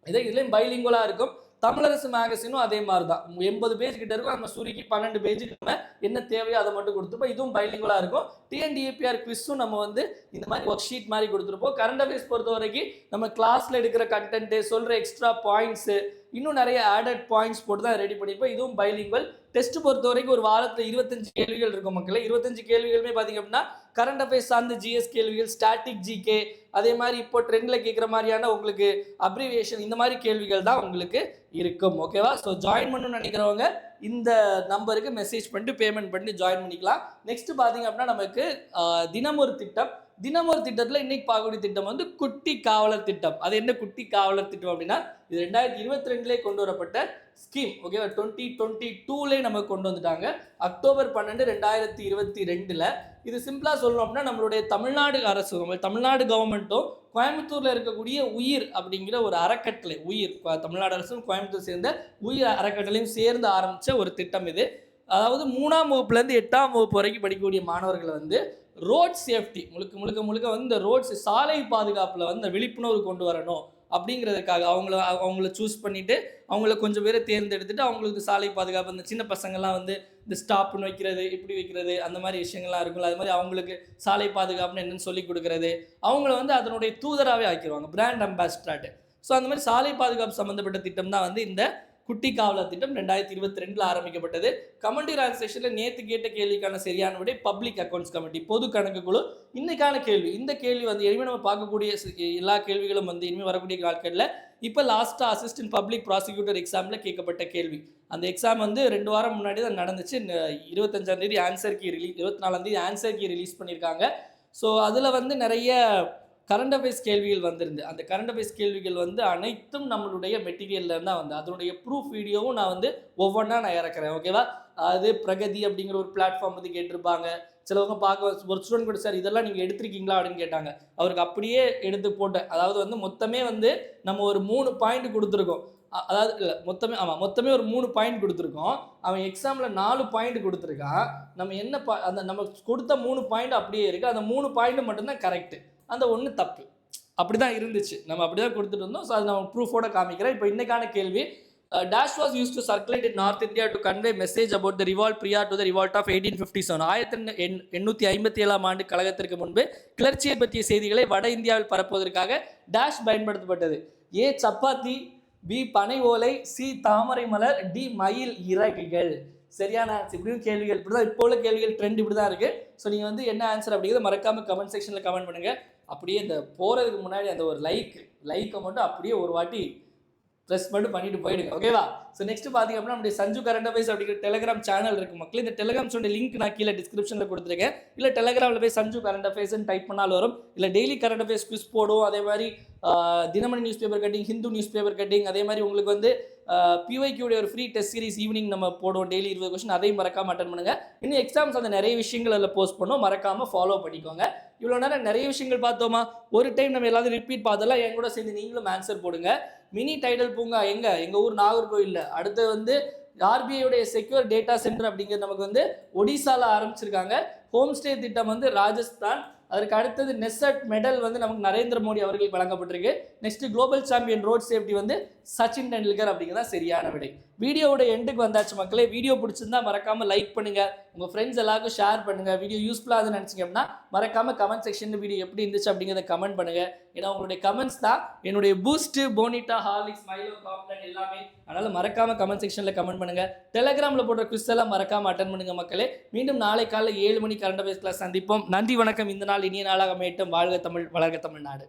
இதுலேயும் பைலிங்குவலாக இருக்கும். தமிழரசு மேகசினும் அதே மாதிரி தான். 80 பேஜ் கிட்ட இருக்கும். நம்ம சுருக்கி 12 பேஜுக்கு நம்ம என்ன தேவையோ அதை மட்டும் கொடுத்துருப்போம். இதுவும் பைலிங்குவலாக இருக்கும். டிஎன்டிஏபிஆர் குவிஸும் நம்ம வந்து இந்த மாதிரி ஒர்க் ஷீட் மாதிரி கொடுத்துருப்போம். கரண்ட் அஃபேர்ஸ் பொறுத்த வரைக்கும் நம்ம கிளாஸில் எடுக்கிற கண்டென்ட்டு, சொல்கிற எக்ஸ்ட்ரா பாயிண்ட்ஸு, இன்னும் நிறைய ஆடட் பாயிண்ட்ஸ் போட்டு தான் ரெடி பண்ணியிருப்போம். இதுவும் பைலிங்குவல். டெஸ்ட் பொறுத்த வரைக்கும் ஒரு வாரத்தில் 25 கேள்விகள் இருக்கும் மக்களே. 25 கேள்விகளுமே பார்த்தீங்க அப்படின்னா கரண்ட் அஃபேர்ஸ் சார்ந்த ஜிஎஸ் கேள்விகள், ஸ்டாட்டிக் ஜிகே, அதே மாதிரி இப்போ ட்ரெண்டில் கேட்குற மாதிரியான உங்களுக்கு அப்ரிவியேஷன், இந்த மாதிரி கேள்விகள் தான் உங்களுக்கு இருக்கும். ஓகேவா? ஸோ ஜாயின் பண்ணணும்னு நினைக்கிறவங்க இந்த நம்பருக்கு மெசேஜ் பண்ணிட்டு பேமெண்ட் பண்ணி ஜாயின் பண்ணிக்கலாம். நெக்ஸ்ட் பார்த்தீங்க அப்படின்னா நமக்கு தினமொரு திட்டம். தினமொரு திட்டத்தில் இன்னைக்கு பார்க்கக்கூடிய திட்டம் வந்து குட்டி காவலர் திட்டம். அது என்ன குட்டி காவலர் திட்டம் அப்படின்னா இது 2022 கொண்டு வரப்பட்ட ஸ்கீம். ஓகேவா? 2022 நமக்கு கொண்டு வந்துட்டாங்க. அக்டோபர் 12, 2022. இது சிம்பிளாக சொல்லணும் அப்படின்னா நம்மளுடைய தமிழ்நாடு அரசு, தமிழ்நாடு கவர்மெண்ட்டும் கோயம்புத்தூரில் இருக்கக்கூடிய உயிர் அப்படிங்கிற ஒரு அறக்கட்டளை, உயிர் தமிழ்நாடு அரசும் கோயம்புத்தூர் சேர்ந்த உயிர் அறக்கட்டளையும் சேர்ந்து ஆரம்பித்த ஒரு திட்டம் இது. அதாவது 3ஆம் வகுப்புலேருந்து 8ஆம் வகுப்பு வரைக்கும் படிக்கக்கூடிய மாணவர்களை வந்து ரோட் சேஃப்டி முழுக்க வந்து இந்த ரோட்ஸ் சாலை பாதுகாப்பில் வந்து விழிப்புணர்வு கொண்டு வரணும் அப்படிங்கிறதுக்காக அவங்கள சூஸ் பண்ணிவிட்டு அவங்கள கொஞ்சம் பேரை தேர்ந்தெடுத்துட்டு அவங்களுக்கு சாலை பாதுகாப்பு, அந்த சின்ன பசங்கள்லாம் வந்து இந்த ஸ்டாப்னு வைக்கிறது, இப்படி வைக்கிறது, அந்த மாதிரி விஷயங்கள்லாம் இருக்குல்ல, அது மாதிரி அவங்களுக்கு சாலை பாதுகாப்புன்னு என்னென்னு சொல்லி கொடுக்குறது, அவங்கள வந்து அதனுடைய தூதராகவே ஆக்கிடுவாங்க, பிராண்ட் அம்பாசிடராட்டு. ஸோ அந்த மாதிரி சாலை பாதுகாப்பு சம்மந்தப்பட்ட திட்டம் தான் வந்து இந்த குட்டி காவலர் திட்டம் 2022 ஆரம்பிக்கப்பட்டது. கமெண்ட்ரி ஆன்சேஷனில் நேற்று கேட்ட கேள்விக்கான சரியான விடை பப்ளிக் அக்கௌண்ட்ஸ் கமிட்டி, பொது கணக்கு குழு. இன்னைக்கான கேள்வி, இந்த கேள்வி வந்து இனிமேல் நம்ம பார்க்கக்கூடிய எல்லா கேள்விகளும் வந்து இனிமேல் வரக்கூடிய காலங்களில் இப்போ லாஸ்ட்டாக அசிஸ்டன்ட் பப்ளிக் ப்ராசிக்யூட்டர் எக்ஸாமில் கேட்கப்பட்ட கேள்வி. அந்த எக்ஸாம் வந்து 2 வாரம் முன்னாடி தான் நடந்துச்சு. 25ஆம் தேதி ஆன்சர் கீ ரிலீஸ், 24ஆம் தேதி ஆன்சர் கீ ரிலீஸ் பண்ணியிருக்காங்க. ஸோ அதில் வந்து நிறைய கரண்ட் அஃபேர்ஸ் கேள்விகள் வந்திருந்து. அந்த கரண்ட் அஃபேர்ஸ் கேள்விகள் வந்து அனைத்தும் நம்மளுடைய மெட்டீரியலில் தான் வந்து அதனுடைய ப்ரூஃப் வீடியோவும் நான் வந்து ஒவ்வொன்றா நான் இறக்குறேன். ஓகேவா? அது பிரகதி அப்படிங்கிற ஒரு பிளாட்ஃபார்ம் வந்து கேட்டிருப்பாங்க. சிலவங்க பார்க்க ஒரு ஸ்டூடெண்ட் கூட சார் இதெல்லாம் நீங்கள் எடுத்திருக்கீங்களா அப்படின்னு கேட்டாங்க. அவருக்கு அப்படியே எடுத்து போட்டேன். அதாவது வந்து மொத்தமே வந்து நம்ம ஒரு 3 பாயிண்ட் கொடுத்துருக்கோம். அதாவது இல்லை மொத்தமே ஒரு 3 பாயிண்ட் கொடுத்துருக்கோம். அவன் எக்ஸாமில் 4 பாயிண்ட் கொடுத்துருக்கான். நம்ம என்ன அந்த நம்ம கொடுத்த 3 பாயிண்ட் அப்படியே இருக்குது. அந்த 3 பாயிண்ட் மட்டும்தான் கரெக்டு, அந்த ஒன்று தப்பு. அப்படி தான் இருந்துச்சு, நம்ம அப்படி தான் கொடுத்துட்டு இருந்தோம். ஸோ அது நான் ப்ரூஃபோட காமிக்கிறேன். இப்போ இன்னைக்கான கேள்வி, dash was used to circulate in North India to convey message about the revolt prior to the revolt of 1857. 1857ஆம் ஆண்டு கழகத்திற்கு முன்பு கிளர்ச்சியை பற்றிய செய்திகளை வட இந்தியாவில் பரப்புவதற்காக டேஷ் பயன்படுத்தப்பட்டது. ஏ சப்பாத்தி, பி பனை ஓலை, சி தாமரை மலர், டி மயில் இறகுகள். சரியான ஆன்சர். இப்படியும் கேள்விகள் இப்படி தான், இப்போ உள்ள கேள்விகள் ட்ரெண்ட் இப்படி தான் இருக்குது. ஸோ நீங்கள் வந்து என்ன ஆன்சர் அப்படிங்கிறத மறக்காமல் கமெண்ட் செக்ஷனில் கமெண்ட் பண்ணுங்கள். அப்படியே இந்த போகிறதுக்கு முன்னாடி அந்த ஒரு லைக்கை மட்டும் அப்படியே ஒரு வாட்டி ப்ரெஸ் மட்டும் பண்ணிட்டு போயிடுங்க. ஓகேவா? ஸோ நெக்ஸ்ட் பார்த்தீங்க அப்படின்னா நம்முடைய சஞ்சு கரண்ட் அஃபேர்ஸ் அப்படிங்கிற டெலிகிராம் சேனல் இருக்கு மக்களே. இந்த டெலிகிராம் சேனல் லிங்க் நான் கீழே டிஸ்கிரிப்ஷனில் கொடுத்துருக்கேன். இல்லை டெலிகிராமில் போய் சஞ்சு கரண்ட் அஃபேர்ஸ்ன்னு டைப் பண்ணாலும் வரும். இல்லை டெய்லி கரண்ட் அஃபேர்ஸ் குவிஸ் போடுவோம். அதே மாதிரி Dinamani news paper cutting, Hindu news paper cutting, அதே மாதிரி உங்களுக்கு வந்து பிஒய்க்கியுடைய ஒரு ஃப்ரீ டெஸ்ட் சீரிஸ் ஈவினிங் நம்ம போடுவோம் டெய்லி 20 கொஸ்டின். அதையும் மறக்காம அட்டன் பண்ணுங்க. இன்னும் எக்ஸாம்ஸ் அந்த நிறைய விஷயங்கள் அதில் போஸ்ட் பண்ணோம், மறக்காம ஃபாலோ பண்ணிக்கோங்க. இவ்வளோ நேரம் நிறைய விஷயங்கள் பார்த்தோமா? ஒரு டைம் நம்ம எல்லாரும் ரிப்பீட் பார்த்தலாம். என் கூட சேர்ந்து நீங்களும் ஆன்சர் போடுங்க. மினி டைடல் பூங்கா எங்க ஊர் நாகர்கோவில்ல. அடுத்து வந்து ஆர்பிஐடைய செக்யூர் டேட்டா சென்டர் அப்படிங்கிறது நமக்கு வந்து ஒடிசால ஆரம்பிச்சிருக்காங்க. ஹோம் ஸ்டே திட்டம் வந்து ராஜஸ்தான். அதற்கு அடுத்தது நெசட் மெடல் வந்து நமக்கு நரேந்திர மோடி அவர்களுக்கு வழங்கப்பட்டிருக்கு. Next global champion road safety வந்து சச்சின் டெண்டுல்கர் அப்படிங்கிறதா சரியான விடை. வீடியோவோட எண்டுக்கு வந்தாச்சு மக்களே. வீடியோ பிடிச்சிருந்தா மறக்காம லைக் பண்ணுங்க, உங்க ஃப்ரெண்ட்ஸ் எல்லாருக்கும் ஷேர் பண்ணுங்க. வீடியோ யூஸ்ஃபுல்லாக நினைச்சீங்க அப்படின்னா மறக்காம கமெண்ட் செக்ஷன்ல வீடியோ எப்படி இருந்துச்சு அப்படிங்கிறத கமெண்ட் பண்ணுங்க. ஏன்னா உங்களுடைய கமெண்ட்ஸ் தான் என்னுடைய பூஸ்ட், போனிட்டா, ஹார்லிக்ஸ், மைலோ, காம்ப்ளன் எல்லாமே. அதனால மறக்காம கமெண்ட் செக்ஷன்ல கமெண்ட் பண்ணுங்க. டெலிகிராம்ல போடுற குவிஸ் எல்லாம் மறக்காம அட்டன் பண்ணுங்க மக்களே. மீண்டும் நாளை காலை 7 மணி கரண்ட் அஃபேர்ஸ் கிளாஸ் சந்திப்போம். நன்றி, வணக்கம். இந்த நாள் இனிய நாளாக அமையட்டும். வாழ்க தமிழ், வளர்க தமிழ்நாடு.